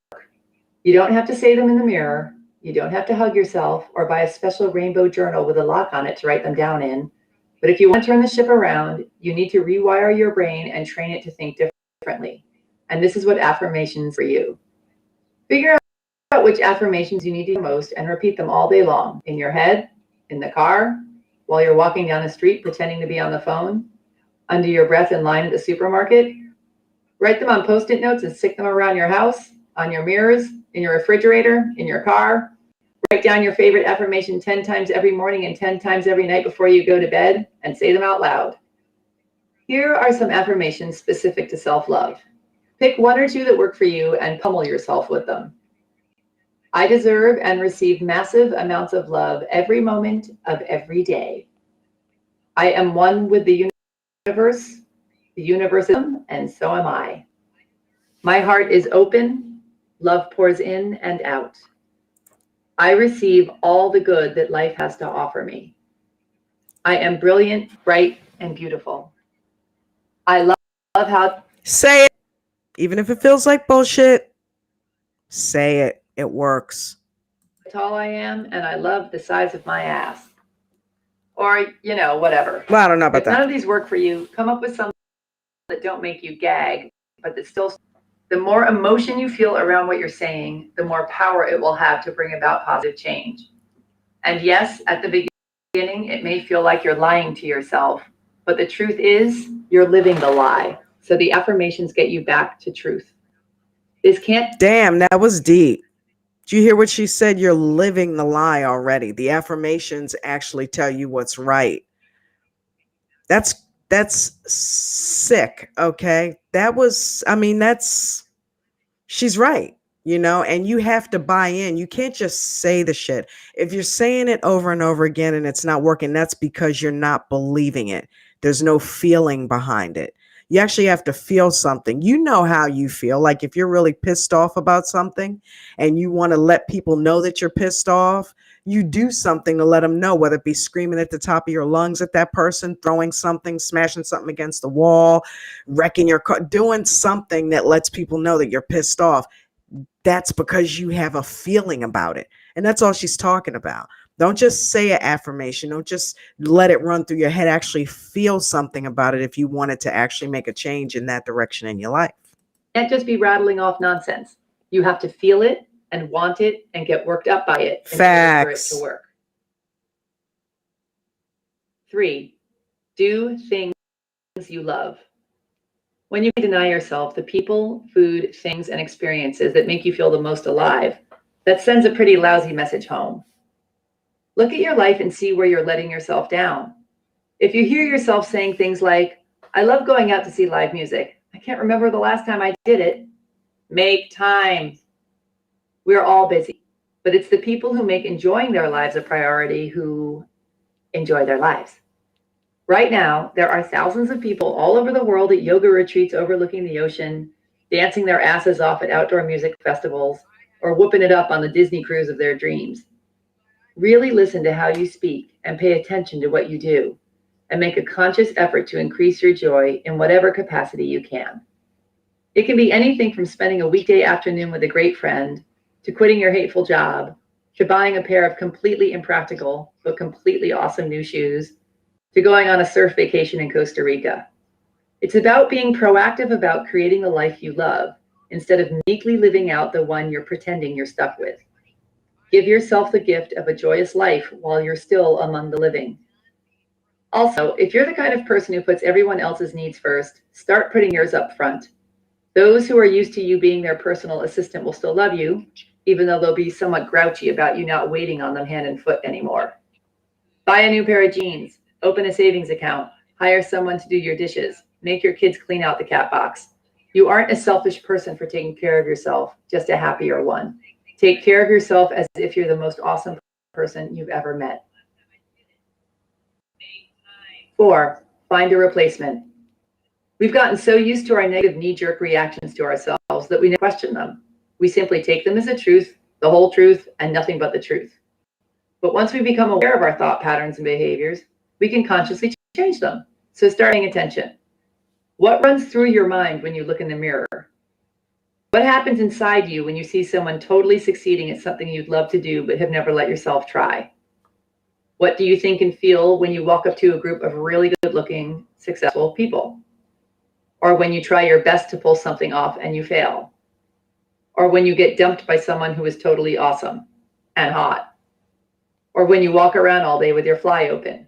S2: You don't have to say them in the mirror. You don't have to hug yourself or buy a special rainbow journal with a lock on it to write them down in. But if you want to turn the ship around, you need to rewire your brain and train it to think differently. And this is what affirmations for you. Figure out which affirmations you need to do most and repeat them all day long, in your head, in the car, while you're walking down the street pretending to be on the phone, under your breath in line at the supermarket. Write them on Post-it notes and stick them around your house, on your mirrors, in your refrigerator, in your car. Write down your favorite affirmation 10 times every morning and 10 times every night before you go to bed and say them out loud. Here are some affirmations specific to self-love. Pick 1 or 2 that work for you and pummel yourself with them. I deserve and receive massive amounts of love every moment of every day. I am one with the universe is, and so am I. My heart is open, love pours in and out. I receive all the good that life has to offer me. I am brilliant, bright, and beautiful. I love how...
S3: Say it. Even if it feels like bullshit, say it. It works.
S2: tall I am, and I love the size of my ass. Or, whatever.
S3: Well, I don't know about
S2: If none
S3: that.
S2: of these work for you, come up with some that don't make you gag, but that still, the more emotion you feel around what you're saying, the more power it will have to bring about positive change. And yes, at the beginning, it may feel like you're lying to yourself, but the truth is you're living the lie. So the affirmations get you back to truth. This can't.
S3: Damn, that was deep. Do you hear what she said? You're living the lie already. The affirmations actually tell you what's right. That's sick. Okay. She's right. and you have to buy in. You can't just say the shit. If you're saying it over and over again and it's not working, that's because you're not believing it. There's no feeling behind it. You actually have to feel something. You know how you feel. Like if you're really pissed off about something and you want to let people know that you're pissed off, you do something to let them know, whether it be screaming at the top of your lungs at that person, throwing something, smashing something against the wall, wrecking your car, doing something that lets people know that you're pissed off. That's because you have a feeling about it. And that's all she's talking about. Don't just say an affirmation. Don't just let it run through your head. Actually feel something about it if you wanted to actually make a change in that direction in your life.
S2: Can't just be rattling off nonsense. You have to feel it and want it and get worked up by it in order for it to work. 3, do things you love. When you deny yourself the people, food, things, and experiences that make you feel the most alive, that sends a pretty lousy message home. Look at your life and see where you're letting yourself down. If you hear yourself saying things like, I love going out to see live music. I can't remember the last time I did it. Make time. We're all busy, but it's the people who make enjoying their lives a priority who enjoy their lives. Right now, there are thousands of people all over the world at yoga retreats overlooking the ocean, dancing their asses off at outdoor music festivals, or whooping it up on the Disney cruise of their dreams. Really listen to how you speak and pay attention to what you do, and make a conscious effort to increase your joy in whatever capacity you can. It can be anything from spending a weekday afternoon with a great friend, to quitting your hateful job, to buying a pair of completely impractical but completely awesome new shoes, to going on a surf vacation in Costa Rica. It's about being proactive about creating the life you love, instead of meekly living out the one you're pretending you're stuck with. Give yourself the gift of a joyous life while you're still among the living. Also, if you're the kind of person who puts everyone else's needs first, start putting yours up front. Those who are used to you being their personal assistant will still love you, even though they'll be somewhat grouchy about you not waiting on them hand and foot anymore. Buy a new pair of jeans, open a savings account, hire someone to do your dishes, make your kids clean out the cat box. You aren't a selfish person for taking care of yourself, just a happier one. Take care of yourself as if you're the most awesome person you've ever met. 4, find a replacement. We've gotten so used to our negative knee-jerk reactions to ourselves that we never question them. We simply take them as a truth, the whole truth, and nothing but the truth. But once we become aware of our thought patterns and behaviors, we can consciously change them. So start paying attention. What runs through your mind when you look in the mirror? What happens inside you when you see someone totally succeeding at something you'd love to do but have never let yourself try? What do you think and feel when you walk up to a group of really good-looking, successful people? Or when you try your best to pull something off and you fail? Or when you get dumped by someone who is totally awesome and hot? Or when you walk around all day with your fly open?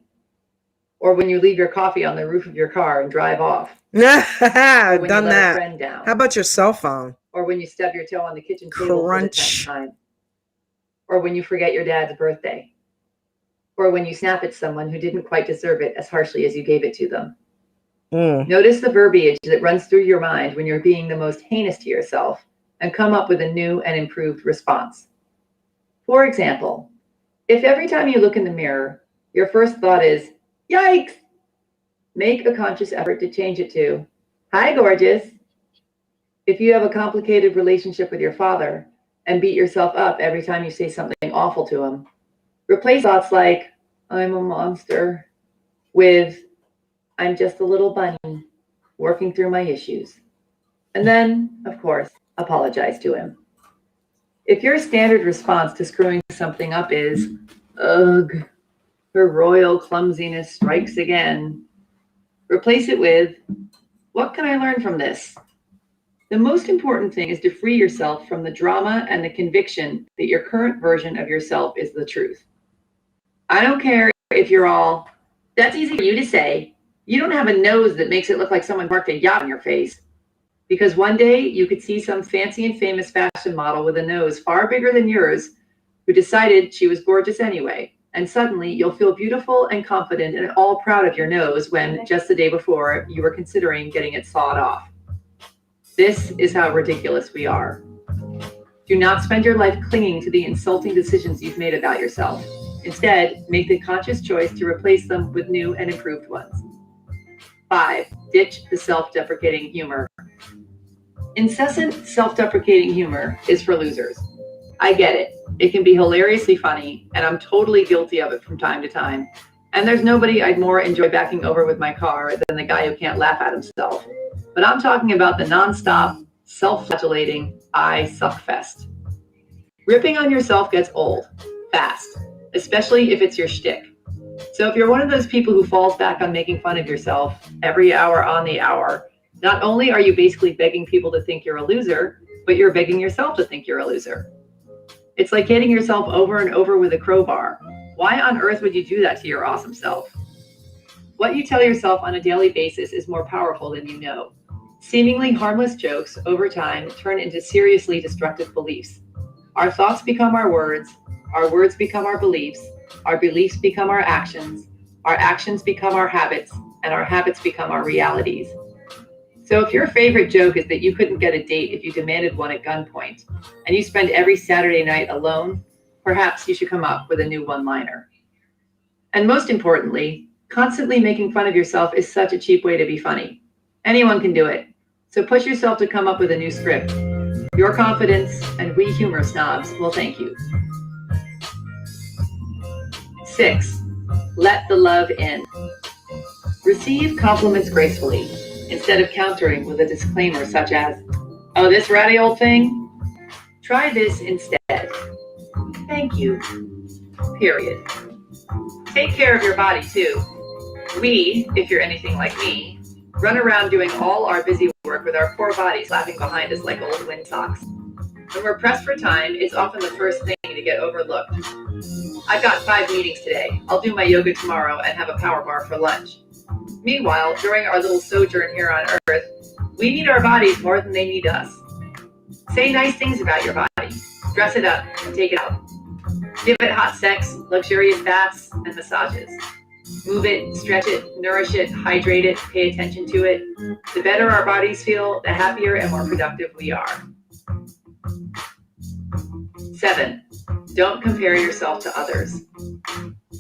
S2: Or when you leave your coffee on the roof of your car and drive off?
S3: I've done
S2: you let
S3: that.
S2: a friend down?
S3: How about your cell phone?
S2: Or when you stub your toe on the kitchen table for the 10th time? Or when you forget your dad's birthday? Or when you snap at someone who didn't quite deserve it as harshly as you gave it to them? Notice the verbiage that runs through your mind when you're being the most heinous to yourself, and come up with a new and improved response. For example, if every time you look in the mirror, your first thought is, yikes, make a conscious effort to change it to, hi, gorgeous. If you have a complicated relationship with your father and beat yourself up every time you say something awful to him, replace thoughts like, I'm a monster, with, I'm just a little bunny working through my issues. And then, of course, apologize to him. If your standard response to screwing something up is, ugh, her royal clumsiness strikes again, replace it with, what can I learn from this? The most important thing is to free yourself from the drama and the conviction that your current version of yourself is the truth. I don't care if you're all, that's easy for you to say. You don't have a nose that makes it look like someone parked a yacht on your face. Because one day you could see some fancy and famous fashion model with a nose far bigger than yours who decided she was gorgeous anyway. And suddenly you'll feel beautiful and confident and all proud of your nose when just the day before you were considering getting it sawed off. This is how ridiculous we are. Do not spend your life clinging to the insulting decisions you've made about yourself. Instead, make the conscious choice to replace them with new and improved ones. 5. Ditch the self-deprecating humor. Incessant self-deprecating humor is for losers. I get it. It can be hilariously funny, and I'm totally guilty of it from time to time. And there's nobody I'd more enjoy backing over with my car than the guy who can't laugh at himself. But I'm talking about the nonstop, self-flagellating I suck fest. Ripping on yourself gets old, fast, especially if it's your shtick. So if you're one of those people who falls back on making fun of yourself every hour on the hour, not only are you basically begging people to think you're a loser, but you're begging yourself to think you're a loser. It's like hitting yourself over and over with a crowbar. Why on earth would you do that to your awesome self? What you tell yourself on a daily basis is more powerful than you know. Seemingly harmless jokes over time turn into seriously destructive beliefs. Our thoughts become our words become our beliefs become our actions become our habits, and our habits become our realities. So if your favorite joke is that you couldn't get a date if you demanded one at gunpoint, and you spend every Saturday night alone, perhaps you should come up with a new one-liner. And most importantly, constantly making fun of yourself is such a cheap way to be funny. Anyone can do it. So push yourself to come up with a new script. Your confidence and we humor snobs will thank you. 6. Let the love in. Receive compliments gracefully, instead of countering with a disclaimer such as, "Oh, this ratty old thing? Try this instead. Thank you. Period." Take care of your body too. We, if you're anything like me, run around doing all our busy work with our poor bodies laughing behind us like old wind socks. When we're pressed for time, it's often the first thing to get overlooked. I've got 5 meetings today. I'll do my yoga tomorrow and have a power bar for lunch. Meanwhile, during our little sojourn here on Earth, we need our bodies more than they need us. Say nice things about your body. Dress it up and take it out. Give it hot sex, luxurious baths, and massages. Move it, stretch it, nourish it, hydrate it, pay attention to it. The better our bodies feel, the happier and more productive we are. 7. Don't compare yourself to others.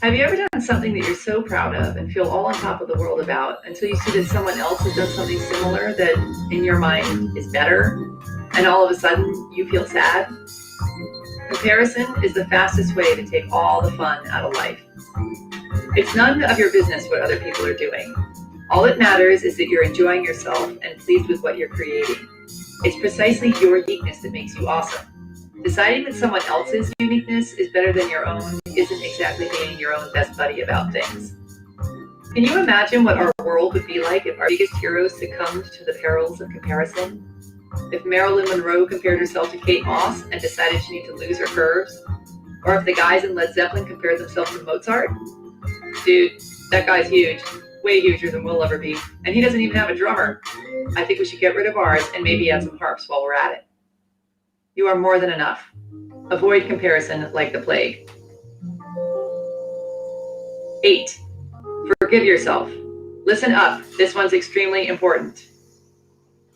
S2: Have you ever done something that you're so proud of and feel all on top of the world about until you see that someone else has done something similar that in your mind is better, and all of a sudden you feel sad? Comparison is the fastest way to take all the fun out of life. It's none of your business what other people are doing. All that matters is that you're enjoying yourself and pleased with what you're creating. It's precisely your uniqueness that makes you awesome. Deciding that someone else's uniqueness is better than your own isn't exactly being your own best buddy about things. Can you imagine what our world would be like if our biggest heroes succumbed to the perils of comparison? If Marilyn Monroe compared herself to Kate Moss and decided she needed to lose her curves? Or if the guys in Led Zeppelin compared themselves to Mozart? Dude, that guy's huge. Way huger than we'll ever be. And he doesn't even have a drummer. I think we should get rid of ours and maybe add some harps while we're at it. You are more than enough. Avoid comparison like the plague. 8. Forgive yourself. Listen up. This one's extremely important.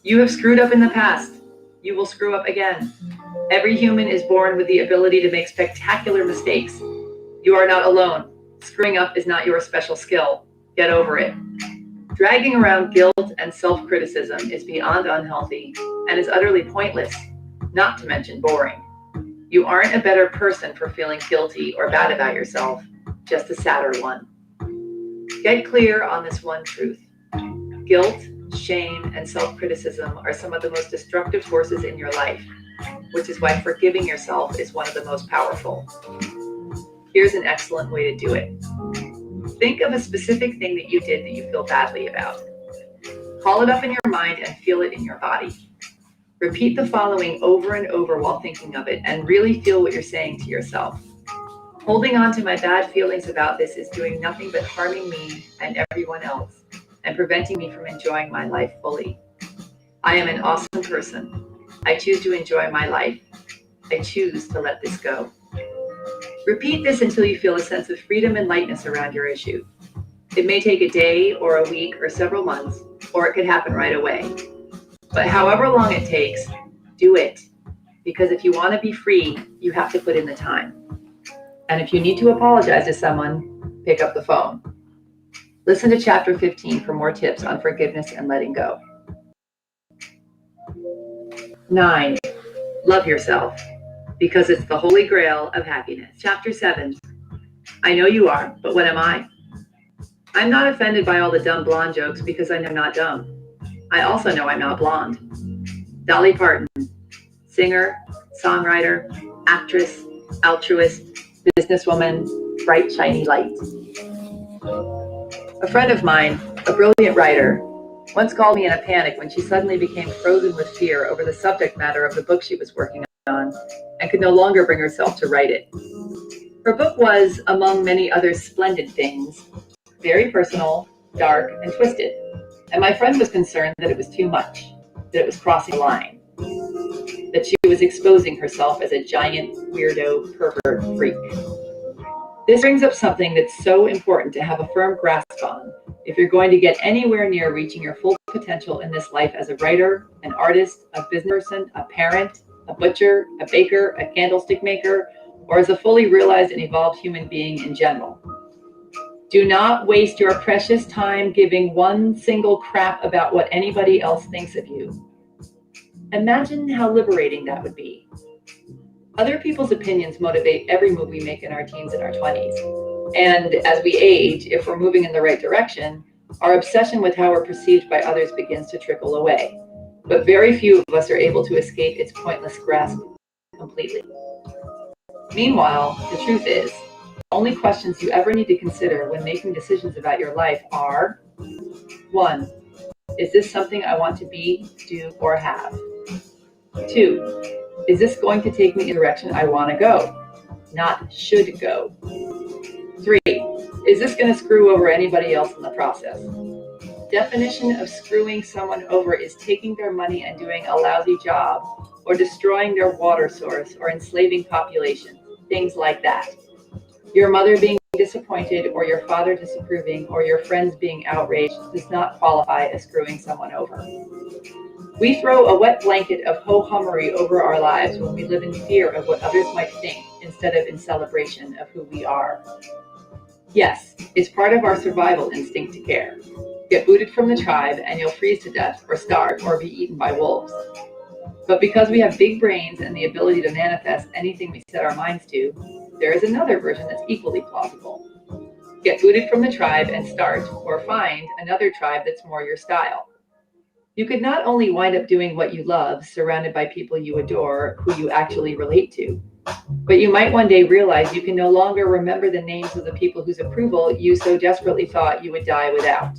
S2: You have screwed up in the past. You will screw up again. Every human is born with the ability to make spectacular mistakes. You are not alone. Screwing up is not your special skill. Get over it. Dragging around guilt and self-criticism is beyond unhealthy and is utterly pointless, not to mention boring. You aren't a better person for feeling guilty or bad about yourself, just a sadder one. Get clear on this one truth. Guilt, shame, and self-criticism are some of the most destructive forces in your life, which is why forgiving yourself is one of the most powerful. Here's an excellent way to do it. Think of a specific thing that you did that you feel badly about. Call it up in your mind and feel it in your body. Repeat the following over and over while thinking of it and really feel what you're saying to yourself. Holding on to my bad feelings about this is doing nothing but harming me and everyone else and preventing me from enjoying my life fully. I am an awesome person. I choose to enjoy my life. I choose to let this go. Repeat this until you feel a sense of freedom and lightness around your issue. It may take a day or a week or several months, or it could happen right away. But however long it takes, do it. because if you want to be free, you have to put in the time. And if you need to apologize to someone, pick up the phone. Listen to chapter 15 for more tips on forgiveness and letting go. 9. Love yourself, because it's the holy grail of happiness. Chapter 7. I know you are, but what am I? I'm not offended by all the dumb blonde jokes because I know I'm not dumb. I also know I'm not blonde. Dolly Parton, singer, songwriter, actress, altruist, businesswoman, bright, shiny light. A friend of mine, a brilliant writer, once called me in a panic when she suddenly became frozen with fear over the subject matter of the book she was working on and could no longer bring herself to write it. Her book was, among many other splendid things, very personal, dark, and twisted. And my friend was concerned that it was too much, that it was crossing the line, that she was exposing herself as a giant, weirdo, pervert freak. This brings up something that's so important to have a firm grasp on if you're going to get anywhere near reaching your full potential in this life as a writer, an artist, a business person, a parent, a butcher, a baker, a candlestick maker, or as a fully realized and evolved human being in general. Do not waste your precious time giving one single crap about what anybody else thinks of you. Imagine how liberating that would be. Other people's opinions motivate every move we make in our teens and our 20s. And as we age, if we're moving in the right direction, our obsession with how we're perceived by others begins to trickle away. But very few of us are able to escape its pointless grasp completely. Meanwhile, the truth is, the only questions you ever need to consider when making decisions about your life are: 1. Is this something I want to be, do, or have? 2. Is this going to take me in the direction I want to go, not should go? 3. Is this going to screw over anybody else in the process? Definition of screwing someone over is taking their money and doing a lousy job, or destroying their water source, or enslaving populations, things like that. Your mother being disappointed, or your father disapproving, or your friends being outraged does not qualify as screwing someone over. We throw a wet blanket of ho-hummery over our lives when we live in fear of what others might think instead of in celebration of who we are. Yes, it's part of our survival instinct to care. Get booted from the tribe and you'll freeze to death or starve or be eaten by wolves. But because we have big brains and the ability to manifest anything we set our minds to, there is another version that's equally plausible. Get booted from the tribe and start, or find, another tribe that's more your style. You could not only wind up doing what you love, surrounded by people you adore, who you actually relate to, but you might one day realize you can no longer remember the names of the people whose approval you so desperately thought you would die without.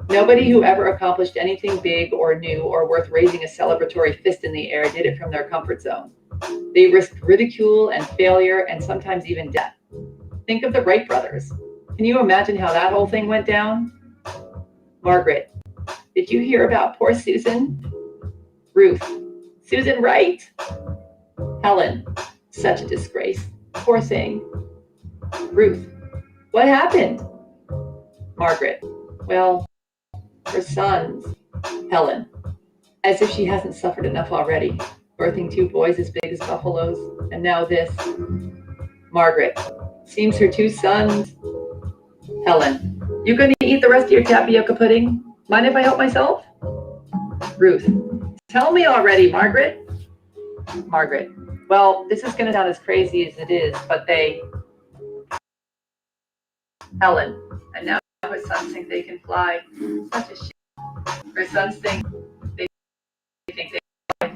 S2: Nobody who ever accomplished anything big or new or worth raising a celebratory fist in the air did it from their comfort zone. They risked ridicule and failure and sometimes even death. Think of the Wright brothers. Can you imagine how that whole thing went down? Margaret, did you hear about poor Susan? Ruth, Susan Wright? Helen, such a disgrace. Poor thing. Ruth, what happened? Margaret, well, her sons. Helen, as if she hasn't suffered enough already, birthing 2 boys as big as buffaloes, and now this. Margaret, seems her 2 sons. Helen, you gonna eat the rest of your tapioca pudding? Mind if I help myself? Ruth, tell me already, Margaret. Margaret, well, this is gonna sound as crazy as it is, but they. Helen, and now her sons think they can fly. Such a shit. Her sons think they fly.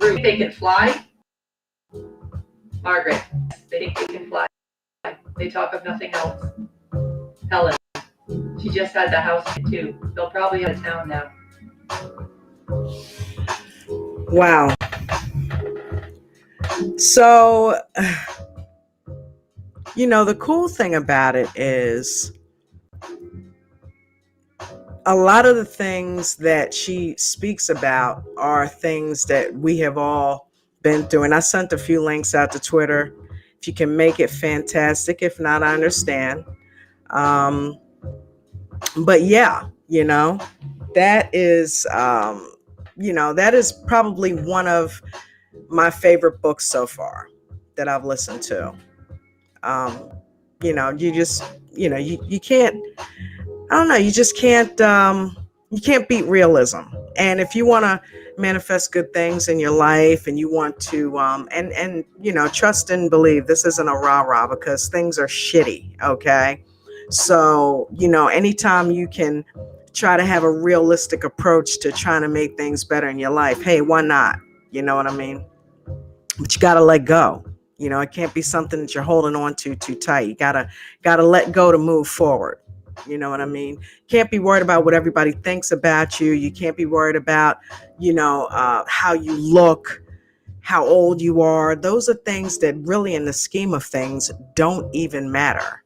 S2: Ruth, they can fly? Margaret, they think they can fly. They talk of nothing else. Helen, she just had the house too. They'll probably out of town now.
S3: Wow. So, the cool thing about it is a lot of the things that she speaks about are things that we have all been through. And I sent a few links out to Twitter. If you can make it, fantastic. If not, I understand. But yeah, that is that is probably one of my favorite books so far that I've listened to. You just, you can't, I don't know, you just can't, you can't beat realism. And if you want to manifest good things in your life, and you want to, trust and believe, this isn't a rah-rah, because things are shitty. Okay. So, anytime you can try to have a realistic approach to trying to make things better in your life, hey, why not? You know what I mean? But you got to let go. It can't be something that you're holding on to too tight. You gotta let go to move forward. You know what I mean? Can't be worried about what everybody thinks about you. You can't be worried about, how you look, how old you are. Those are things that really, in the scheme of things, don't even matter.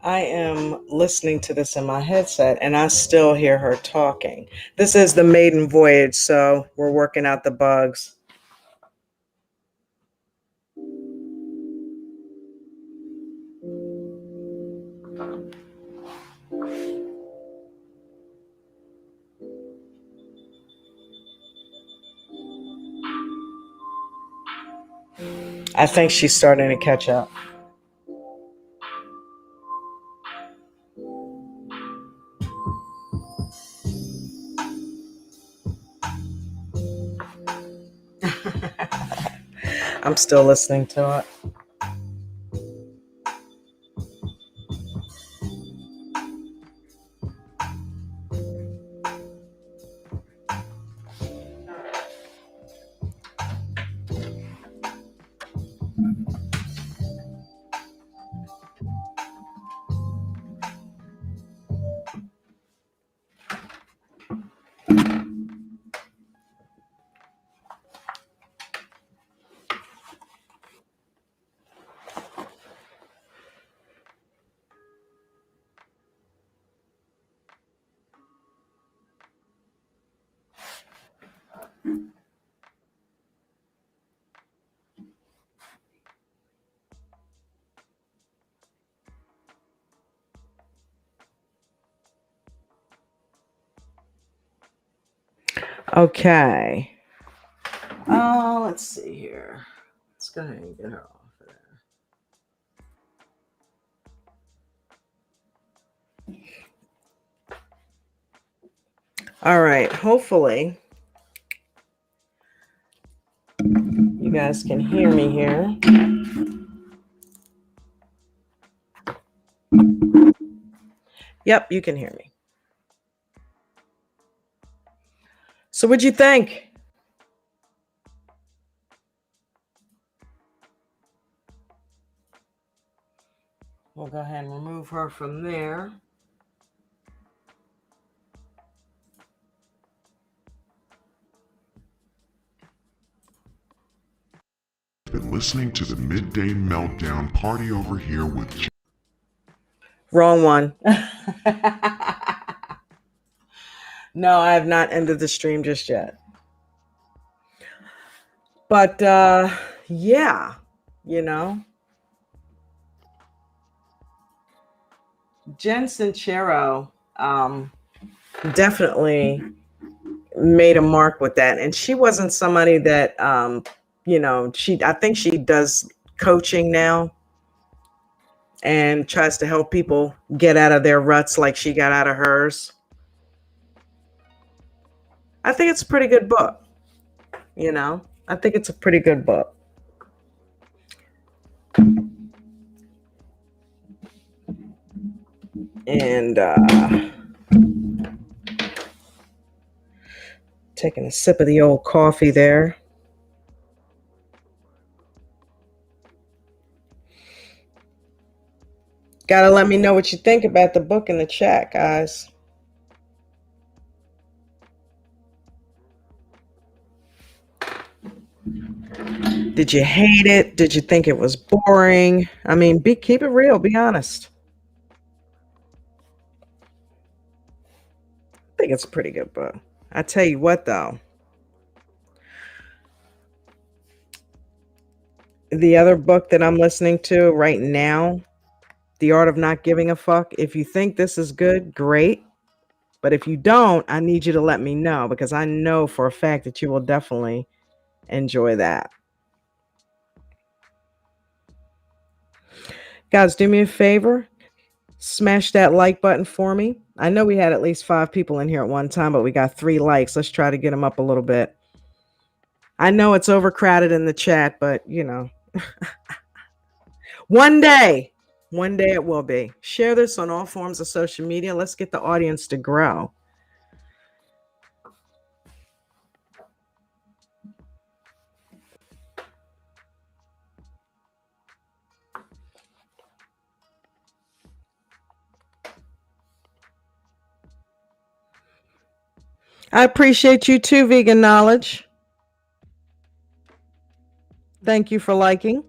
S3: I am listening to this in my headset, and I still hear her talking. This is the maiden voyage, so we're working out the bugs. I think she's starting to catch up. I'm still listening to it. Okay. Let's see here. Let's go ahead and get her off of there. All right. Hopefully, you guys can hear me here. Yep, you can hear me. So what'd you think? We'll go ahead and remove her from there.
S1: Been listening to the Midday Meltdown party over here with
S3: Wrong one. No, I have not ended the stream just yet. But yeah, Jen Sincero definitely made a mark with that. And she wasn't somebody that I think she does coaching now and tries to help people get out of their ruts like she got out of hers. I think it's a pretty good book. I think it's a pretty good book. And Taking a sip of the old coffee there. Gotta let me know what you think about the book in the chat, guys. Did you hate it? Did you think it was boring? I mean, keep it real. Be honest. I think it's a pretty good book. I tell you what, though. The other book that I'm listening to right now, The Art of Not Giving a Fuck. If you think this is good, great. But if you don't, I need you to let me know, because I know for a fact that you will definitely enjoy that. Guys, do me a favor. Smash that like button for me. I know we had at least 5 people in here at one time, but we got 3 likes. Let's try to get them up a little bit. I know it's overcrowded in the chat, but you know, one day it will be. Share this on all forms of social media. Let's get the audience to grow. I appreciate you too, Vegan Knowledge. Thank you for liking.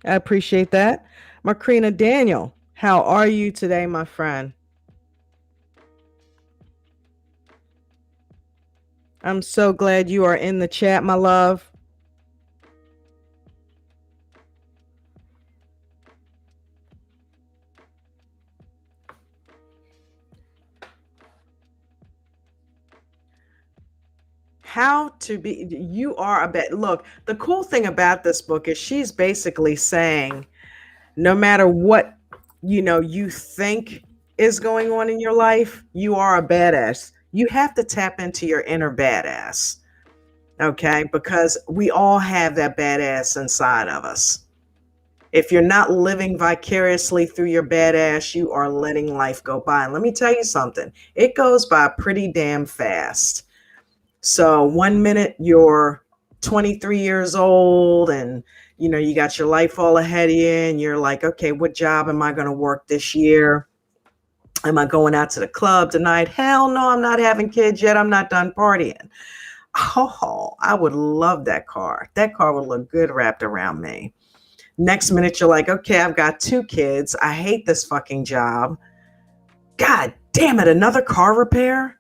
S3: I appreciate that. Macrina Daniel, how are you today, my friend? I'm so glad you are in the chat, my love. How to be, you are a bet. Look, the cool thing about this book is she's basically saying, no matter what, you think is going on in your life, you are a badass. You have to tap into your inner badass. Okay? Because we all have that badass inside of us. If you're not living vicariously through your badass, you are letting life go by. And let me tell you something, it goes by pretty damn fast. So one minute you're 23 years old and you got your life all ahead of you and you're like, okay, what job am I going to work this year? Am I going out to the club tonight? Hell no, I'm not having kids yet. I'm not done partying. Oh, I would love that car. That car would look good wrapped around me. Next minute you're like, okay, I've got 2 kids. I hate this fucking job. God damn it, another car repair?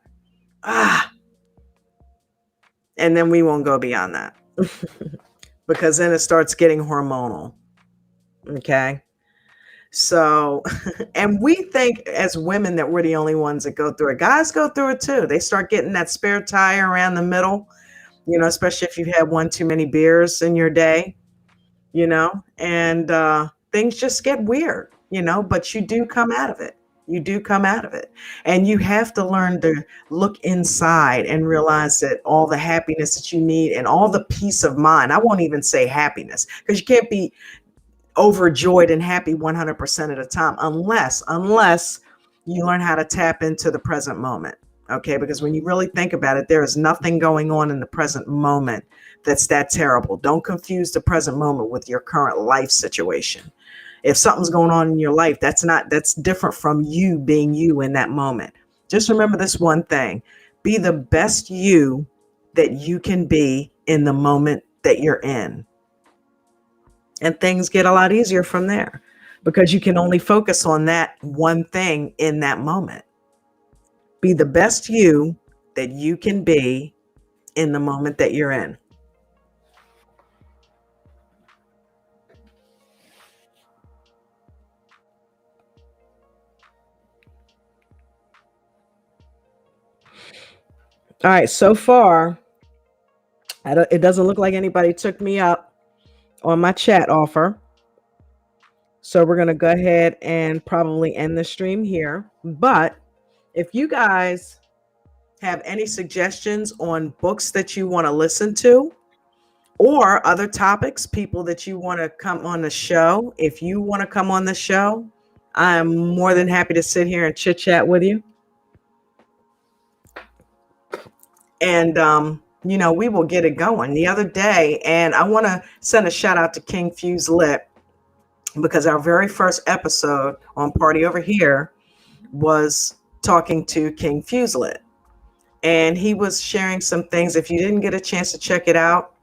S3: And then we won't go beyond that because then it starts getting hormonal. Okay. So, and we think as women that we're the only ones that go through it. Guys go through it too. They start getting that spare tire around the middle, especially if you've had one too many beers in your day, and things just get weird, but you do come out of it. You do come out of it. And you have to learn to look inside and realize that all the happiness that you need and all the peace of mind, I won't even say happiness, because you can't be overjoyed and happy 100% of the time unless you learn how to tap into the present moment. Okay. Because when you really think about it, there is nothing going on in the present moment that's that terrible. Don't confuse the present moment with your current life situation. If something's going on in your life, that's different from you being you in that moment. Just remember this one thing: be the best you that you can be in the moment that you're in. And things get a lot easier from there because you can only focus on that one thing in that moment. Be the best you that you can be in the moment that you're in. All right, so far, it doesn't look like anybody took me up on my chat offer. So we're going to go ahead and probably end the stream here. But if you guys have any suggestions on books that you want to listen to or other topics, people that you want to come on the show, if you want to come on the show, I'm more than happy to sit here and chit chat with you. And, we will get it going. The other day, and I want to send a shout out to King Fuse Lit, because our very first episode on Party Over Here was talking to King Fuse Lit. And he was sharing some things. If you didn't get a chance to check it out,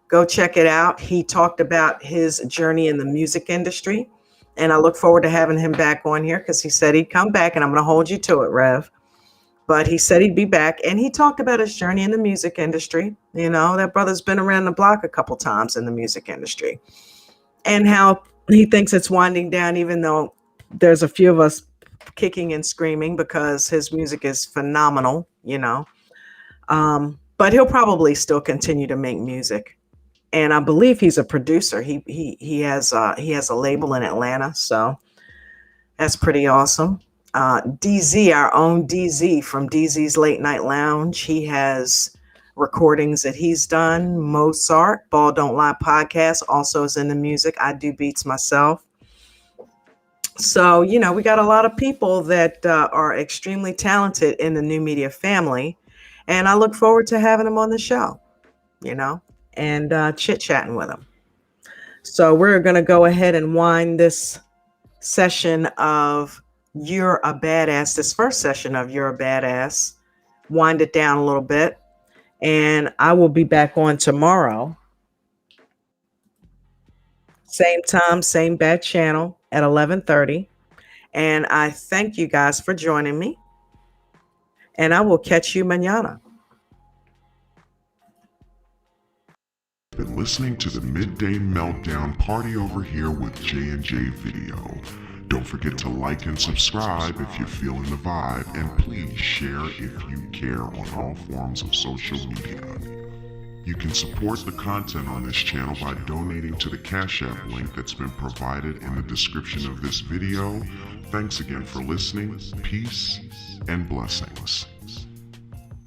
S3: go check it out. He talked about his journey in the music industry. And I look forward to having him back on here, because he said he'd come back, and I'm going to hold you to it, Rev. But he said he'd be back, and he talked about his journey in the music industry. That brother's been around the block a couple times in the music industry, and how he thinks it's winding down, even though there's a few of us kicking and screaming, because his music is phenomenal, but he'll probably still continue to make music. And I believe he's a producer. He has a label in Atlanta, so that's pretty awesome. DZ, our own DZ from DZ's Late Night Lounge. He has recordings that he's done. Mozart, Ball Don't Lie podcast, also is in the music. I do beats myself. So, we got a lot of people that are extremely talented in the new media family. And I look forward to having them on the show, and chit-chatting with them. So we're going to go ahead and wind this session of You're a Badass, this first session of You're a Badass, wind it down a little bit. And I will be back on tomorrow. Same time, same bad channel at 11:30. And I thank you guys for joining me. And I will catch you mañana.
S1: Been listening to the Midday Meltdown Party Over Here with J&J Video. Don't forget to like and subscribe if you're feeling the vibe, and please share if you care on all forms of social media. You can support the content on this channel by donating to the Cash App link that's been provided in the description of this video. Thanks again for listening. Peace and blessings.